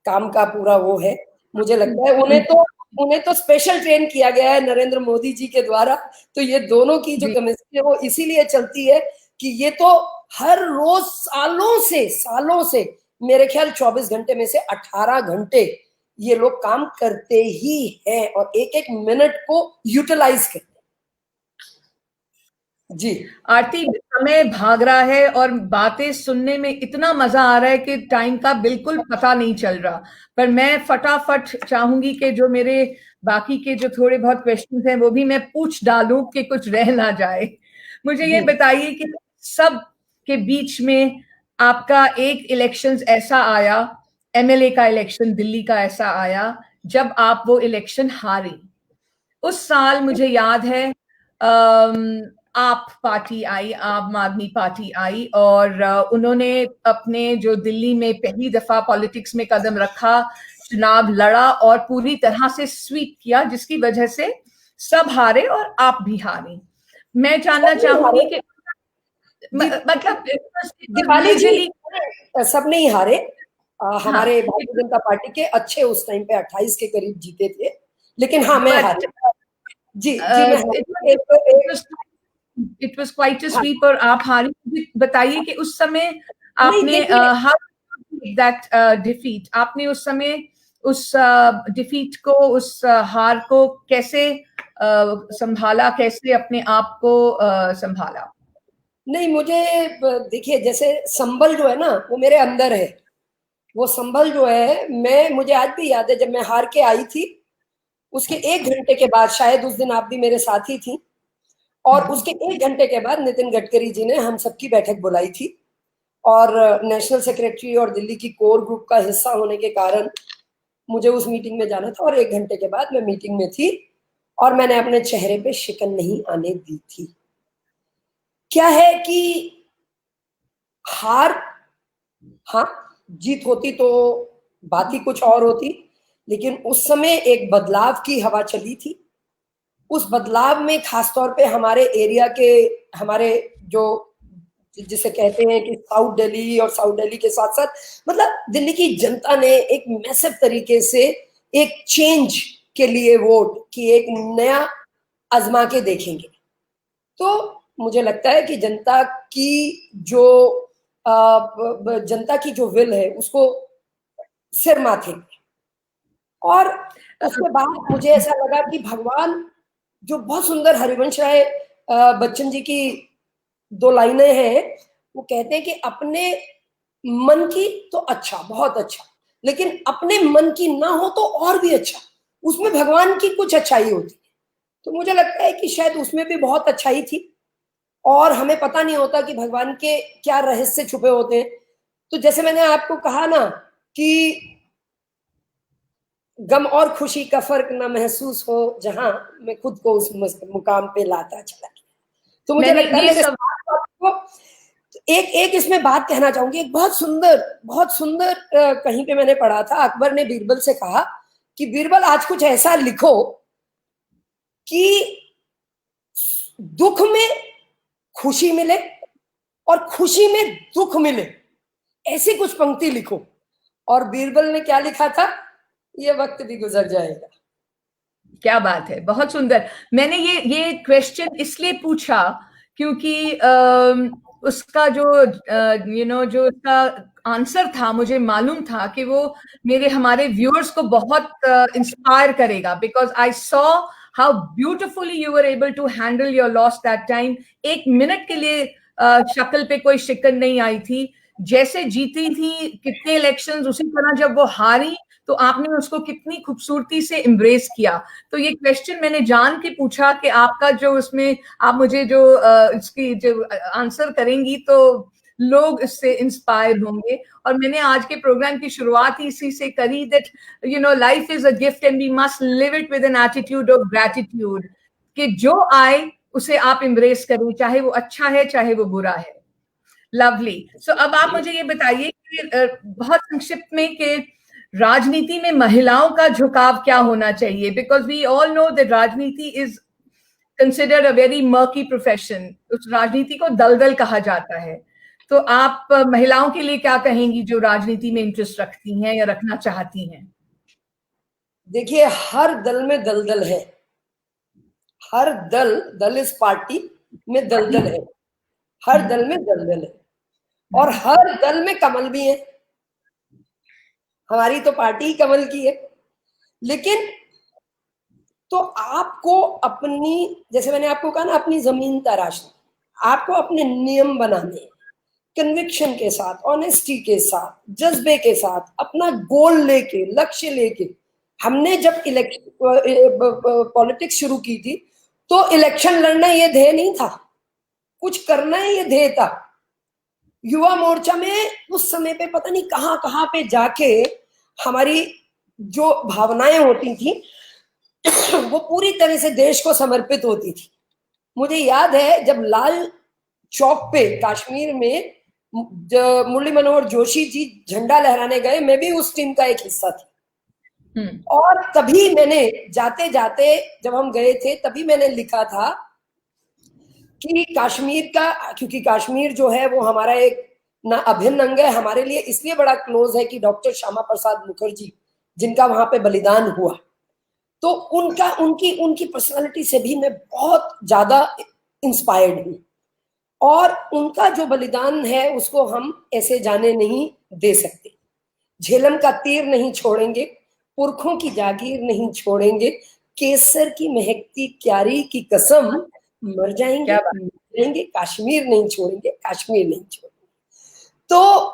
काम का पूरा वो है, मुझे लगता है उन्हें तो उन्हें तो स्पेशल ट्रेन किया गया है नरेंद्र मोदी जी के द्वारा, तो ये दोनों की जो केमिस्ट्री है वो इसीलिए चलती है कि ये तो हर रोज सालों से मेरे ख्याल 24 घंटे में से 18 घंटे ये लोग काम करते ही हैं और एक एक मिनट को यूटिलाइज करते हैं। जी आरती, समय भाग रहा है और बातें सुनने में इतना मजा आ रहा है कि टाइम का बिल्कुल पता नहीं चल रहा। पर मैं फटाफट चाहूंगी कि जो मेरे बाकी के जो थोड़े बहुत क्वेश्चंस हैं वो भी मैं पूछ डालूं कि कुछ रह ना जाए। मुझे ये बताइए कि सब के बीच में आपका एक इलेक्शंस ऐसा आया, एमएलए का इलेक्शन दिल्ली का ऐसा आया जब आप वो इलेक्शन हारी। उस साल मुझे याद है आप पार्टी आई, आम आदमी पार्टी आई और उन्होंने अपने जो दिल्ली में पहली दफा पॉलिटिक्स में कदम रखा, चुनाव लड़ा और पूरी तरह से स्वीप किया, जिसकी वजह से सब हारे और आप भी हारे। मैं जानना चाहूंगी कि मतलब दीपाली जी यूजुअली सब नहीं हारे, हमारे भारतीय जनता पार्टी के अच्छे उस टाइम पे 28 के करीब जीते थे, लेकिन हाँ मैं हारी। जी जी मैं it was quite a sweep और आप हारी। बताइए कि उस समय आपने दैट डिफीट, आपने उस समय उस डिफीट को, उस हार को कैसे संभाला, कैसे अपने आप को संभाला? नहीं, मुझे देखिए जैसे संबल जो है ना वो मेरे अंदर है, वो संबल जो है मुझे आज भी याद है जब मैं हार के आई थी उसके 1 घंटे के बाद, शायद उस दिन आप भी मेरे साथ ही थी, और उसके 1 घंटे के बाद नितिन गडकरी जी ने हम सबकी बैठक बुलाई थी और नेशनल सेक्रेटरी और दिल्ली की कोर ग्रुप का हिस्सा होने के कारण मुझे उस मीटिंग में जाना था और 1 घंटे के बाद मैं मीटिंग में थी और मैंने अपने चेहरे पे शिकन नहीं आने दी थी। क्या है कि हार, हाँ जीत होती तो बात ही कुछ और होती, लेकिन उस समय एक बदलाव की हवा चली थी। उस बदलाव में खासतौर पे हमारे एरिया के, हमारे जो जिसे कहते हैं कि साउथ दिल्ली और साउथ दिल्ली के साथ साथ मतलब दिल्ली की जनता ने एक मैसिव तरीके से एक चेंज के लिए वोट कि एक नया आजमा के देखेंगे। तो मुझे लगता है कि जनता की जो विल है उसको सिर माथे, और उसके बाद मुझे ऐसा लगा कि भगवान, जो बहुत सुंदर हरिवंश राय बच्चन जी की 2 लाइनें हैं, वो कहते हैं कि अपने मन की तो अच्छा, बहुत अच्छा, लेकिन अपने मन की ना हो तो और भी अच्छा, उसमें भगवान की कुछ अच्छाई होती है। तो मुझे लगता है कि शायद उसमें भी बहुत अच्छाई थी और हमें पता नहीं होता कि भगवान के क्या रहस्य छुपे होते हैं। तो जैसे मैंने आपको कहा ना कि गम और खुशी का फर्क ना महसूस हो जहां, मैं खुद को उस मुकाम पे लाता चला गया। तो मुझे लगता है मेरे साथ एक एक इसमें बात कहना चाहूंगी। एक बहुत सुंदर कहीं पे मैंने पढ़ा था, अकबर ने बीरबल से कहा कि बीरबल आज कुछ ऐसा लिखो कि दुख में खुशी मिले और खुशी में दुख मिले, ऐसी कुछ पंक्ति लिखो। और बीरबल ने क्या लिखा था, ये वक्त भी गुजर जाएगा। क्या बात है, बहुत सुंदर। मैंने ये क्वेश्चन इसलिए पूछा क्योंकि उसका जो जो उसका आंसर था, मुझे मालूम था कि वो हमारे व्यूअर्स को बहुत इंस्पायर करेगा, because I saw how beautifully you were able to handle your loss that time. एक मिनट के लिए शक्ल पे कोई शिकन नहीं आई थी। जैसे जीती थी कितने इलेक्शंस, उसी तरह जब वो हारी तो आपने उसको कितनी खूबसूरती से एम्ब्रेस किया। तो ये क्वेश्चन मैंने जान के पूछा कि आपका जो उसमें आप मुझे जो इसकी जो आंसर करेंगी तो लोग इससे इंस्पायर होंगे। और मैंने आज के प्रोग्राम की शुरुआत ही इसी से करी, that life is a gift and we must live it with an attitude of gratitude, कि जो आए उसे आप एम्ब्रेस करें, चाहे वो अच्छा है चाहे वो बुरा है। लवली। सो अब आप मुझे ये बताइए कि बहुत संक्षिप्त में कि राजनीति में महिलाओं का झुकाव क्या होना चाहिए, because we all know that राजनीति is considered a very murky profession. उस राजनीति को दलदल कहा जाता है। तो आप महिलाओं के लिए क्या कहेंगी जो राजनीति में इंटरेस्ट रखती हैं या रखना चाहती हैं? देखिए, हर दल में दलदल है, हर दल इस पार्टी में दलदल है, हर दल में दलदल है, और हर दल में कमल भी है। हमारी तो पार्टी ही कमल की है। लेकिन तो आपको अपनी, जैसे मैंने आपको कहा ना, अपनी जमीन तराशनी, आपको अपने नियम बनाने, कन्विक्शन के साथ, ऑनेस्टी के साथ, जज्बे के साथ, अपना गोल लेके, लक्ष्य लेके। हमने जब पॉलिटिक्स शुरू की थी तो इलेक्शन लड़ना ये ध्येय नहीं था, कुछ करना है ये ध्येय था। युवा मोर्चा में उस समय पे पता नहीं कहां कहां पे जाके हमारी जो भावनाएं होती थी वो पूरी तरह से देश को समर्पित होती थी। मुझे याद है जब लाल चौक पे कश्मीर में मुरली मनोहर जोशी जी झंडा लहराने गए, मैं भी उस टीम का एक हिस्सा थी। और तभी मैंने जाते जाते, जब हम गए थे, तभी मैंने लिखा था कि कश्मीर का, क्योंकि कश्मीर जो है वो हमारा एक ना अभिन्न अंग है, हमारे लिए इसलिए बड़ा क्लोज है कि डॉक्टर श्यामा प्रसाद मुखर्जी जिनका वहां पे बलिदान हुआ, तो उनका उनकी उनकी पर्सनालिटी से भी मैं बहुत ज्यादा इंस्पायर्ड हूँ। और उनका जो बलिदान है उसको हम ऐसे जाने नहीं दे सकते। झेलम का तीर नहीं छोड़ेंगे, पुरखों की जागीर नहीं छोड़ेंगे, केसर की महकती क्यारी की कसम, मर जाएंगे मर जाएंगे, कश्मीर नहीं छोड़ेंगे, कश्मीर नहीं छोड़ेंगे। तो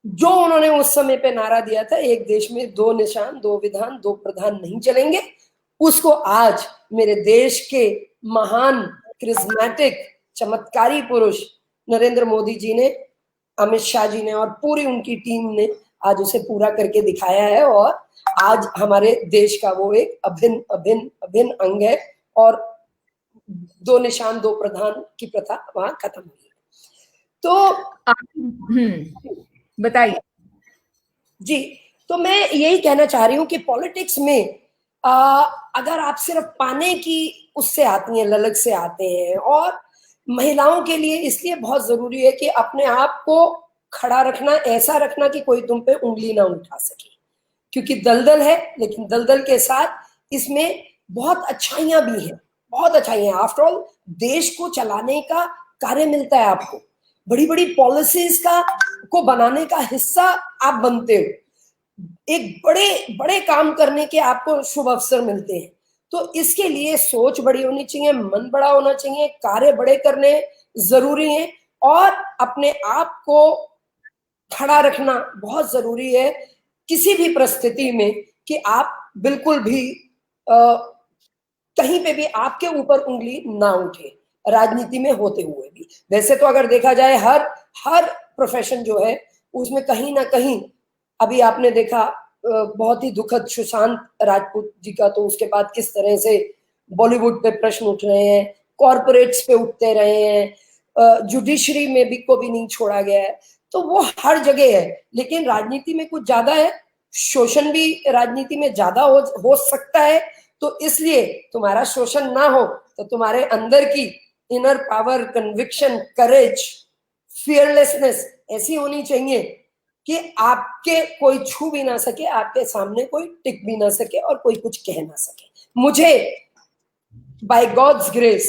जो उन्होंने उस समय पे नारा दिया था, एक देश में दो निशान, दो विधान, दो प्रधान नहीं चलेंगे, उसको आज मेरे देश के महान क्रिज्मेटिक चमत्कारी पुरुष नरेंद्र मोदी जी ने, अमित शाह जी ने और पूरी उनकी टीम ने आज उसे पूरा करके दिखाया है। और आज हमारे देश का वो एक अभिन्न अभिन्न अभिन्न अंग है, और दो निशान दो प्रधान की प्रथा वहां खत्म हुई है। तो बताइए जी, तो मैं यही कहना चाह रही हूँ कि पॉलिटिक्स में अगर आप सिर्फ पाने की उससे आती हैं, ललक से आते हैं, और महिलाओं के लिए इसलिए बहुत जरूरी है कि अपने आप को खड़ा रखना, ऐसा रखना कि कोई तुम पे उंगली ना उठा सके, क्योंकि दलदल है, लेकिन दलदल के साथ इसमें बहुत अच्छाइयां भी हैं, बहुत अच्छाइयां। आफ्टर ऑल देश को चलाने का कार्य मिलता है आपको, बड़ी बड़ी पॉलिसीज का को बनाने का हिस्सा आप बनते हो, एक बड़े बड़े काम करने के आपको शुभ अवसर मिलते हैं। तो इसके लिए सोच बड़ी होनी चाहिए, मन बड़ा होना चाहिए, कार्य बड़े करने जरूरी हैं, और अपने आप को खड़ा रखना बहुत जरूरी है किसी भी परिस्थिति में, कि आप बिल्कुल भी कहीं पे भी आपके ऊपर उंगली ना उठे, राजनीति में होते हुए भी। वैसे तो अगर देखा जाए हर हर प्रोफेशन जो है उसमें कहीं ना कहीं, अभी आपने देखा बहुत ही दुखद सुशांत राजपूत जी का, तो उसके बाद किस तरह से बॉलीवुड पे प्रश्न उठ रहे हैं, कॉरपोरेट्स पे उठते रहे हैं, जुडिशरी में भी को भी नहीं छोड़ा गया है। तो वो हर जगह है, लेकिन राजनीति में कुछ ज्यादा है, शोषण भी राजनीति में ज्यादा हो सकता है। तो इसलिए तुम्हारा शोषण ना हो तो तुम्हारे अंदर की इनर पावर, कन्विक्शन, करेज, फियरलेसनेस ऐसी होनी चाहिए कि आपके कोई छू भी ना सके, आपके सामने कोई टिक भी ना सके और कोई कुछ कह ना सके। मुझे बाय गॉड्स ग्रेस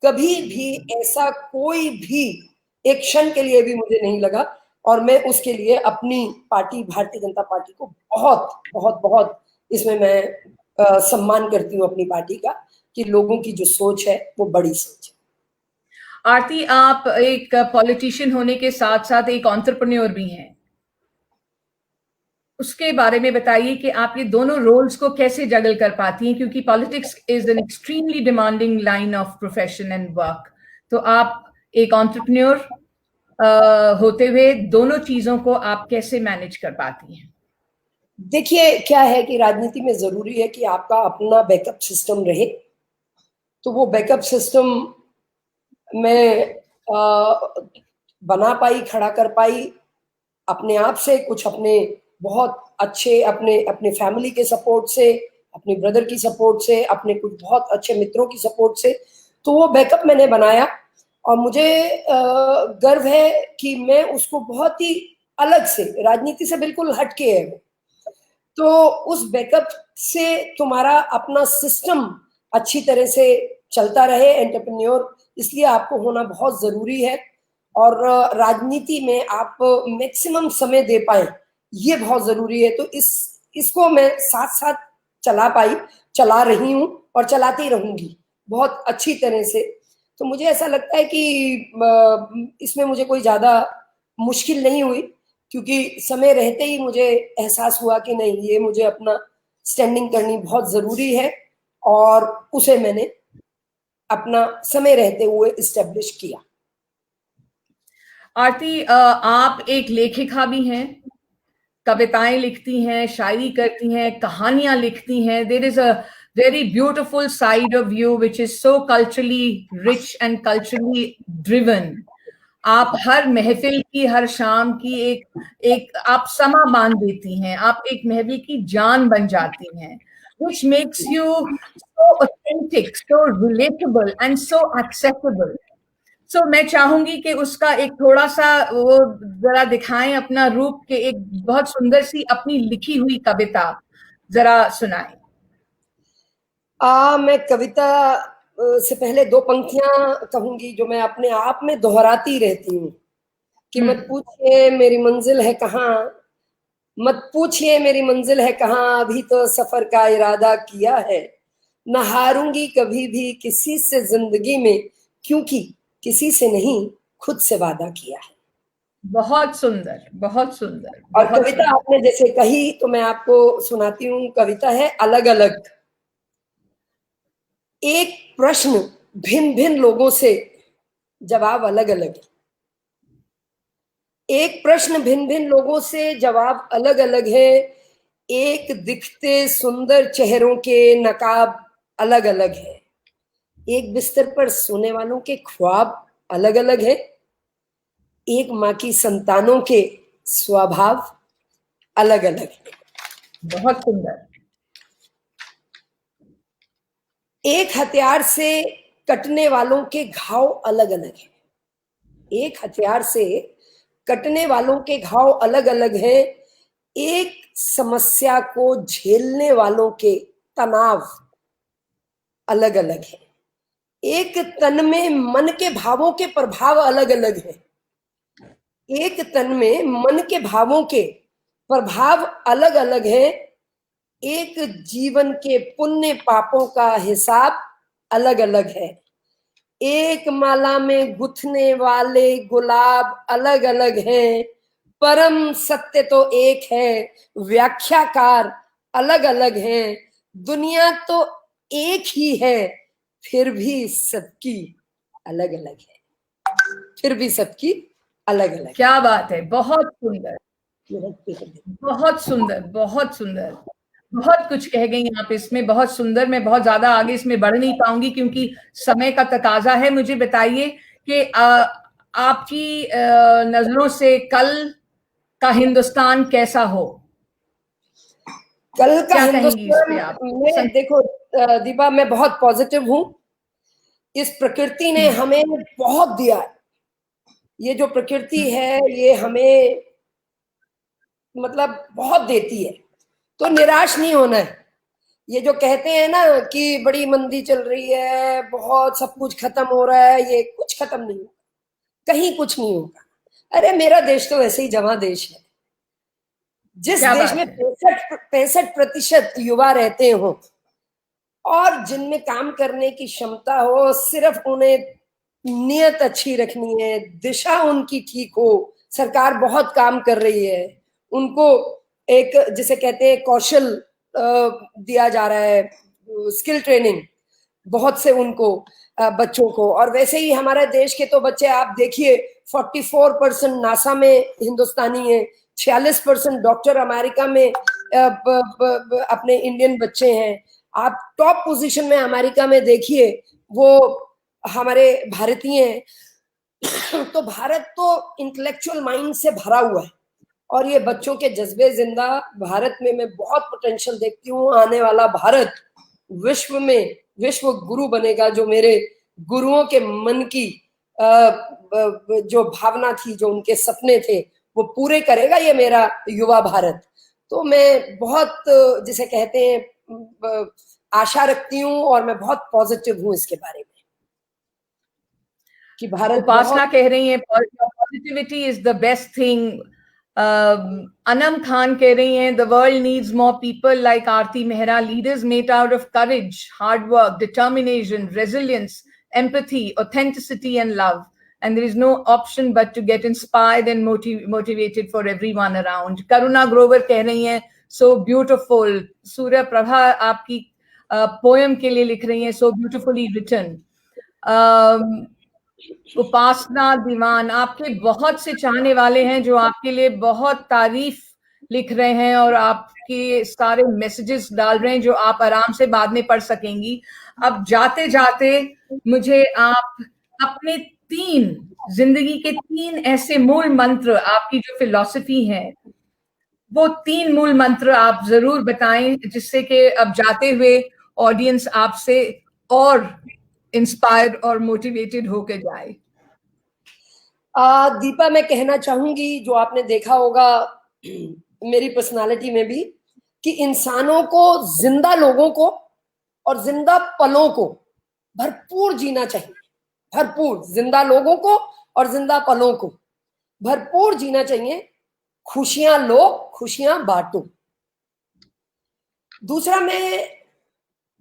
कभी भी ऐसा कोई भी एक क्षण के लिए भी मुझे नहीं लगा, और मैं उसके लिए अपनी पार्टी भारतीय जनता पार्टी को बहुत बहुत बहुत इसमें मैं सम्मान करती हूँ अपनी पार्टी का, कि लोगों की जो सोच है वो बड़ी सोच है। आरती, आप एक पॉलिटिशियन होने के साथ साथ एक एंटरप्रेन्योर भी हैं, उसके बारे में बताइए कि आप ये दोनों रोल्स को कैसे जगल कर पाती हैं, क्योंकि politics is an extremely demanding line of profession and work. तो आप एक एंटरप्रेन्योर होते हुए दोनों चीजों को आप कैसे मैनेज कर पाती हैं? देखिए, क्या है कि राजनीति में जरूरी है कि आपका अपना बैकअप सिस्टम रहे। तो वो बैकअप सिस्टम मैं बना पाई, खड़ा कर पाई अपने आप से, कुछ अपने बहुत अच्छे अपने अपने फैमिली के सपोर्ट से, अपने ब्रदर की सपोर्ट से, अपने कुछ बहुत अच्छे मित्रों की सपोर्ट से। तो वो बैकअप मैंने बनाया, और मुझे गर्व है कि मैं उसको बहुत ही अलग से, राजनीति से बिल्कुल हटके है, तो उस बैकअप से तुम्हारा अपना सिस्टम अच्छी तरह से चलता रहे एंटरप्रेन्योर, इसलिए आपको होना बहुत जरूरी है। और राजनीति में आप मैक्सिमम समय दे पाए, ये बहुत जरूरी है। तो इसको मैं साथ साथ चला रही हूँ और चलाती रहूंगी बहुत अच्छी तरह से। तो मुझे ऐसा लगता है कि इसमें मुझे कोई ज्यादा मुश्किल नहीं हुई, क्योंकि समय रहते ही मुझे एहसास हुआ कि नहीं, ये मुझे अपना स्टैंडिंग करनी बहुत जरूरी है, और उसे मैंने अपना समय रहते हुए इस्टेब्लिश किया। आरती, आप एक लेखिका भी हैं, कविताएं लिखती हैं, शायरी करती हैं, कहानियां लिखती हैं। There is a very beautiful side of you which is so culturally rich and culturally driven. आप हर महफिल की, हर शाम की एक एक आप समा बांध देती हैं, आप एक महफिल की जान बन जाती हैं, which makes you so authentic, so relatable and so accessible. So मैं चाहूंगी कि उसका एक थोड़ा सा वो जरा दिखाएं अपना रूप के, एक बहुत सुंदर सी अपनी लिखी हुई कविता जरा सुनाएं। मैं कविता से पहले दो पंक्तियां कहूंगी जो मैं अपने आप में दोहराती रहती हूँ कि मत पूछिए मेरी मंजिल है कहाँ, मत पूछिए मेरी मंजिल है कहाँ, अभी तो सफर का इरादा किया है, न हारूंगी कभी भी किसी से जिंदगी में, क्योंकि किसी से नहीं खुद से वादा किया है। बहुत सुंदर, बहुत सुंदर, और बहुत कविता सुंदर। आपने जैसे कही तो मैं आपको सुनाती हूँ। कविता है अलग अलग। एक प्रश्न भिन्न भिन्न लोगों से जवाब अलग अलग। एक प्रश्न भिन्न भिन्न लोगों से जवाब अलग अलग है। एक दिखते सुंदर चेहरों के नकाब अलग अलग है। एक बिस्तर पर सोने वालों के ख्वाब अलग अलग है। एक माँ की संतानों के स्वभाव अलग अलग है। बहुत सुंदर। एक हथियार से कटने वालों के घाव अलग अलग है। एक हथियार से कटने वालों के घाव अलग अलग हैं। एक समस्या को झेलने वालों के तनाव अलग अलग है। एक तन में मन के भावों के प्रभाव अलग अलग है। एक तन में मन के भावों के प्रभाव अलग अलग है। एक जीवन के पुण्य पापों का हिसाब अलग अलग है। एक माला में गुथने वाले गुलाब अलग अलग हैं। परम सत्य तो एक है, व्याख्याकार अलग अलग हैं। दुनिया तो एक ही है, फिर भी सबकी अलग अलग है। फिर भी सबकी अलग अलग। क्या बात है, बहुत सुंदर, है। बहुत सुंदर, बहुत सुंदर। बहुत कुछ कह गई आप इसमें, बहुत सुंदर। मैं बहुत ज्यादा आगे इसमें बढ़ नहीं पाऊंगी क्योंकि समय का तकाजा है। मुझे बताइए कि आपकी नजरों से कल का हिंदुस्तान कैसा हो? कल का क्या कहेंगी इस पे आप? हिंदुस्तान में देखो दीपा, मैं बहुत पॉजिटिव हूँ। इस प्रकृति ने हमें बहुत दिया है। ये जो प्रकृति है ये हमें मतलब बहुत देती है, तो निराश नहीं होना है। ये जो कहते हैं ना कि बड़ी मंदी चल रही है, बहुत सब कुछ खत्म हो रहा है, ये कुछ खत्म नहीं होगा, कहीं कुछ नहीं होगा। अरे मेरा देश तो वैसे ही जमा देश है। जिस क्या देश बात में है? 65% युवा रहते हो और जिनमें काम करने की क्षमता हो, सिर्फ उन्हें नियत अच्छी रखनी है, दिशा उनकी ठीक हो। सरकार बहुत काम कर रही है, उनको एक जिसे कहते हैं कौशल दिया जा रहा है, स्किल ट्रेनिंग बहुत से उनको बच्चों को। और वैसे ही हमारे देश के तो बच्चे आप देखिए, 44% नासा में हिंदुस्तानी है, 46% डॉक्टर अमेरिका में अपने इंडियन बच्चे हैं। आप टॉप पोजीशन में अमेरिका में देखिए, वो हमारे भारतीय हैं। तो भारत तो इंटेलेक्चुअल माइंड से भरा हुआ है और ये बच्चों के जज्बे जिंदा। भारत में मैं बहुत पोटेंशियल देखती हूँ। आने वाला भारत विश्व में विश्व गुरु बनेगा। जो मेरे गुरुओं के मन की जो भावना थी, जो उनके सपने थे, वो पूरे करेगा ये मेरा युवा भारत। तो मैं बहुत जिसे कहते हैं आशा रखती हूँ और मैं बहुत पॉजिटिव हूँ इसके बारे में कि भारत उपासना कह रही हैं positivity is the best thing. Anam Khan कह रही हैं the world needs more people like Aarti Mehra, leaders made out of courage, hard work, determination, resilience, empathy, authenticity, and love. And there is no option but to get inspired and motivated for everyone around. Karuna Grover कह रही हैं so beautiful. सूर्य प्रभा आपकी पोएम के लिए लिख रही हैं so beautifully written. उपासना दीवान, आपके बहुत से चाहने वाले हैं जो आपके लिए बहुत तारीफ लिख रहे हैं और आपके सारे मैसेजेस डाल रहे हैं जो आप आराम से बाद में पढ़ सकेंगी। अब जाते जाते मुझे आप अपने 3 जिंदगी के 3 ऐसे मूल मंत्र, आपकी जो फिलॉसफी है वो 3 मूल मंत्र आप जरूर बताएं जिससे कि अब जाते हुए ऑडियंस आपसे और इंस्पायर्ड और मोटिवेटेड होकर जाए। दीपा, मैं कहना चाहूंगी जो आपने देखा होगा मेरी पर्सनालिटी में भी कि इंसानों को, जिंदा लोगों को और जिंदा पलों को भरपूर जीना चाहिए। भरपूर जिंदा लोगों को और जिंदा पलों को भरपूर जीना चाहिए। खुशियां लो, खुशियां बांटो। दूसरा मैं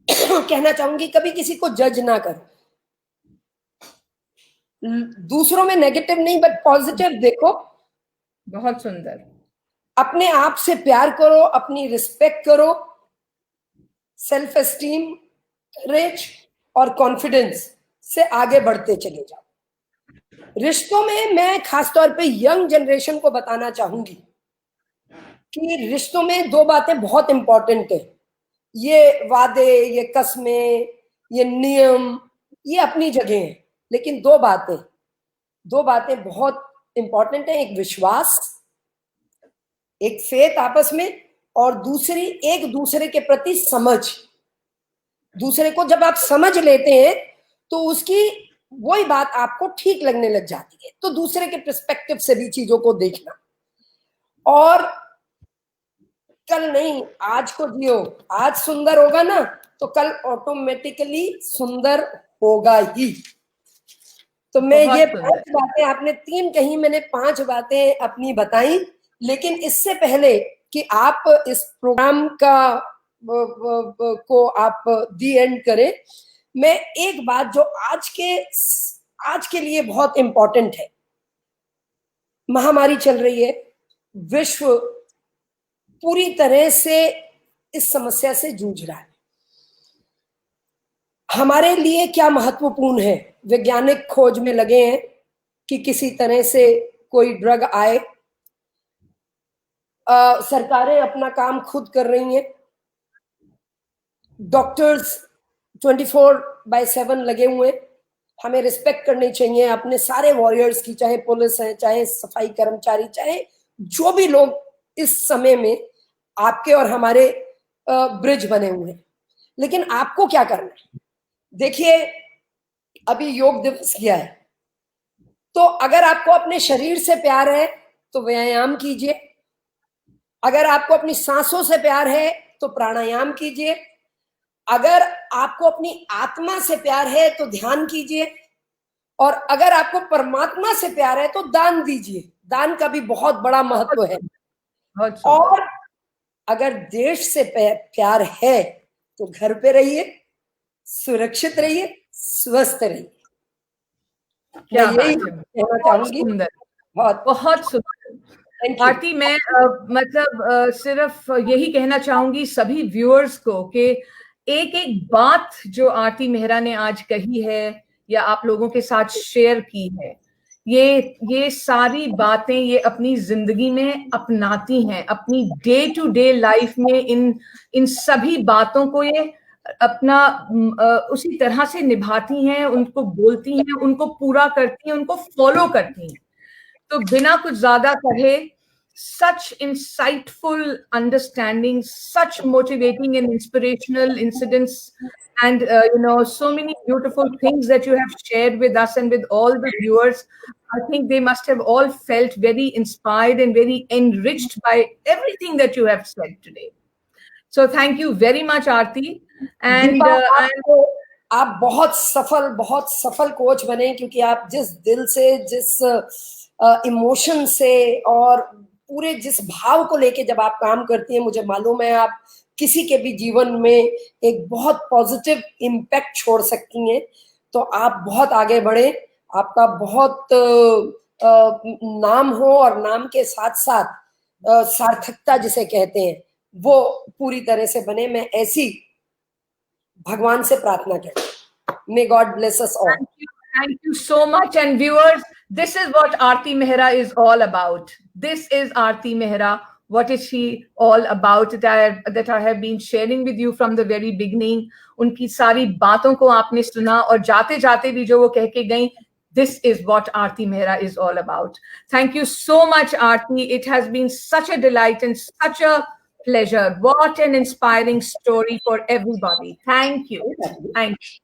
कहना चाहूंगी कभी किसी को जज ना करो। दूसरों में नेगेटिव नहीं बट पॉजिटिव देखो। बहुत सुंदर। अपने आप से प्यार करो, अपनी रिस्पेक्ट करो, सेल्फ एस्टीम, करेज और कॉन्फिडेंस से आगे बढ़ते चले जाओ। रिश्तों में मैं खासतौर पे यंग जनरेशन को बताना चाहूंगी कि रिश्तों में 2 बातें बहुत इंपॉर्टेंट है। ये वादे, ये कस्में, ये नियम, ये अपनी जगह है, लेकिन 2 बातें बहुत इंपॉर्टेंट है। एक विश्वास, एक फेथ आपस में, और दूसरी एक दूसरे के प्रति समझ। दूसरे को जब आप समझ लेते हैं तो उसकी वही बात आपको ठीक लगने लग जाती है। तो दूसरे के पर्सपेक्टिव से भी चीजों को देखना, और कल नहीं आज को जियो। आज सुंदर होगा ना तो कल ऑटोमेटिकली सुंदर होगा ही। तो मैं ये 5 बातें, आपने 3 कही, मैंने 5 बातें अपनी बताई। लेकिन इससे पहले कि आप इस प्रोग्राम का को आप दी एंड करें, मैं एक बात जो आज के लिए बहुत इंपॉर्टेंट है। महामारी चल रही है, विश्व पूरी तरह से इस समस्या से जूझ रहा है। हमारे लिए क्या महत्वपूर्ण है, वैज्ञानिक खोज में लगे हैं कि किसी तरह से कोई ड्रग आए। सरकारें अपना काम खुद कर रही हैं, डॉक्टर्स 24/7 लगे हुए हैं। हमें रिस्पेक्ट करनी चाहिए अपने सारे वॉरियर्स की, चाहे पुलिस है, चाहे सफाई कर्मचारी, चाहे जो भी लोग इस समय में आपके और हमारे ब्रिज बने हुए हैं। लेकिन आपको क्या करना है? देखिए, अभी योग दिवस किया है, तो अगर आपको अपने शरीर से प्यार है तो व्यायाम कीजिए। अगर आपको अपनी सांसों से प्यार है तो प्राणायाम कीजिए। अगर आपको अपनी आत्मा से प्यार है तो ध्यान कीजिए। और अगर आपको परमात्मा से प्यार है तो दान दीजिए। दान का भी बहुत बड़ा महत्व है। और अगर देश से प्यार है तो घर पे रहिए, सुरक्षित रहिए, स्वस्थ रहिए। क्या यही कहना चाहूंगी। बहुत सुंदर आरती। मैं सिर्फ यही कहना चाहूंगी सभी व्यूअर्स को कि एक एक बात जो आरती मेहरा ने आज कही है या आप लोगों के साथ शेयर की है, ये सारी बातें ये अपनी जिंदगी में अपनाती हैं, अपनी डे टू डे लाइफ में इन सभी बातों को ये अपना उसी तरह से निभाती हैं, उनको बोलती हैं, उनको पूरा करती हैं, उनको फॉलो करती हैं। तो बिना कुछ ज्यादा कहे, such insightful understanding, such motivating and inspirational incidents and so many beautiful things that you have shared with us and with all the viewers. I think they must have all felt very inspired and very enriched by everything that you have said today. So thank you very much, Aarti. And Deepa, I'm आप बहुत सफल कोच बने, क्योंकि आप जिस दिल से, जिस इमोशन से और पूरे जिस भाव को लेके जब आप काम करती हैं, मुझे मालूम है आप किसी के भी जीवन में एक बहुत पॉजिटिव इम्पैक्ट छोड़ सकती हैं। तो आप बहुत आगे बढ़े, आपका बहुत नाम हो, और नाम के साथ साथ सार्थकता जिसे कहते हैं वो पूरी तरह से बने। मैं ऐसी भगवान से प्रार्थना करती हूँ। May God bless us all. Thank you so much. And viewers, this is what Aarti Mehra is all about. This is Aarti Mehra. What is she all about that I have been sharing with you from the very beginning. उनकी सारी बातों को आपने सुना, और जाते जाते भी जो वो कह के गई, this is what Aarti Mehra is all about. Thank you so much, Aarti. It has been such a delight and such a pleasure. What an inspiring story for everybody. Thank you. Thank you.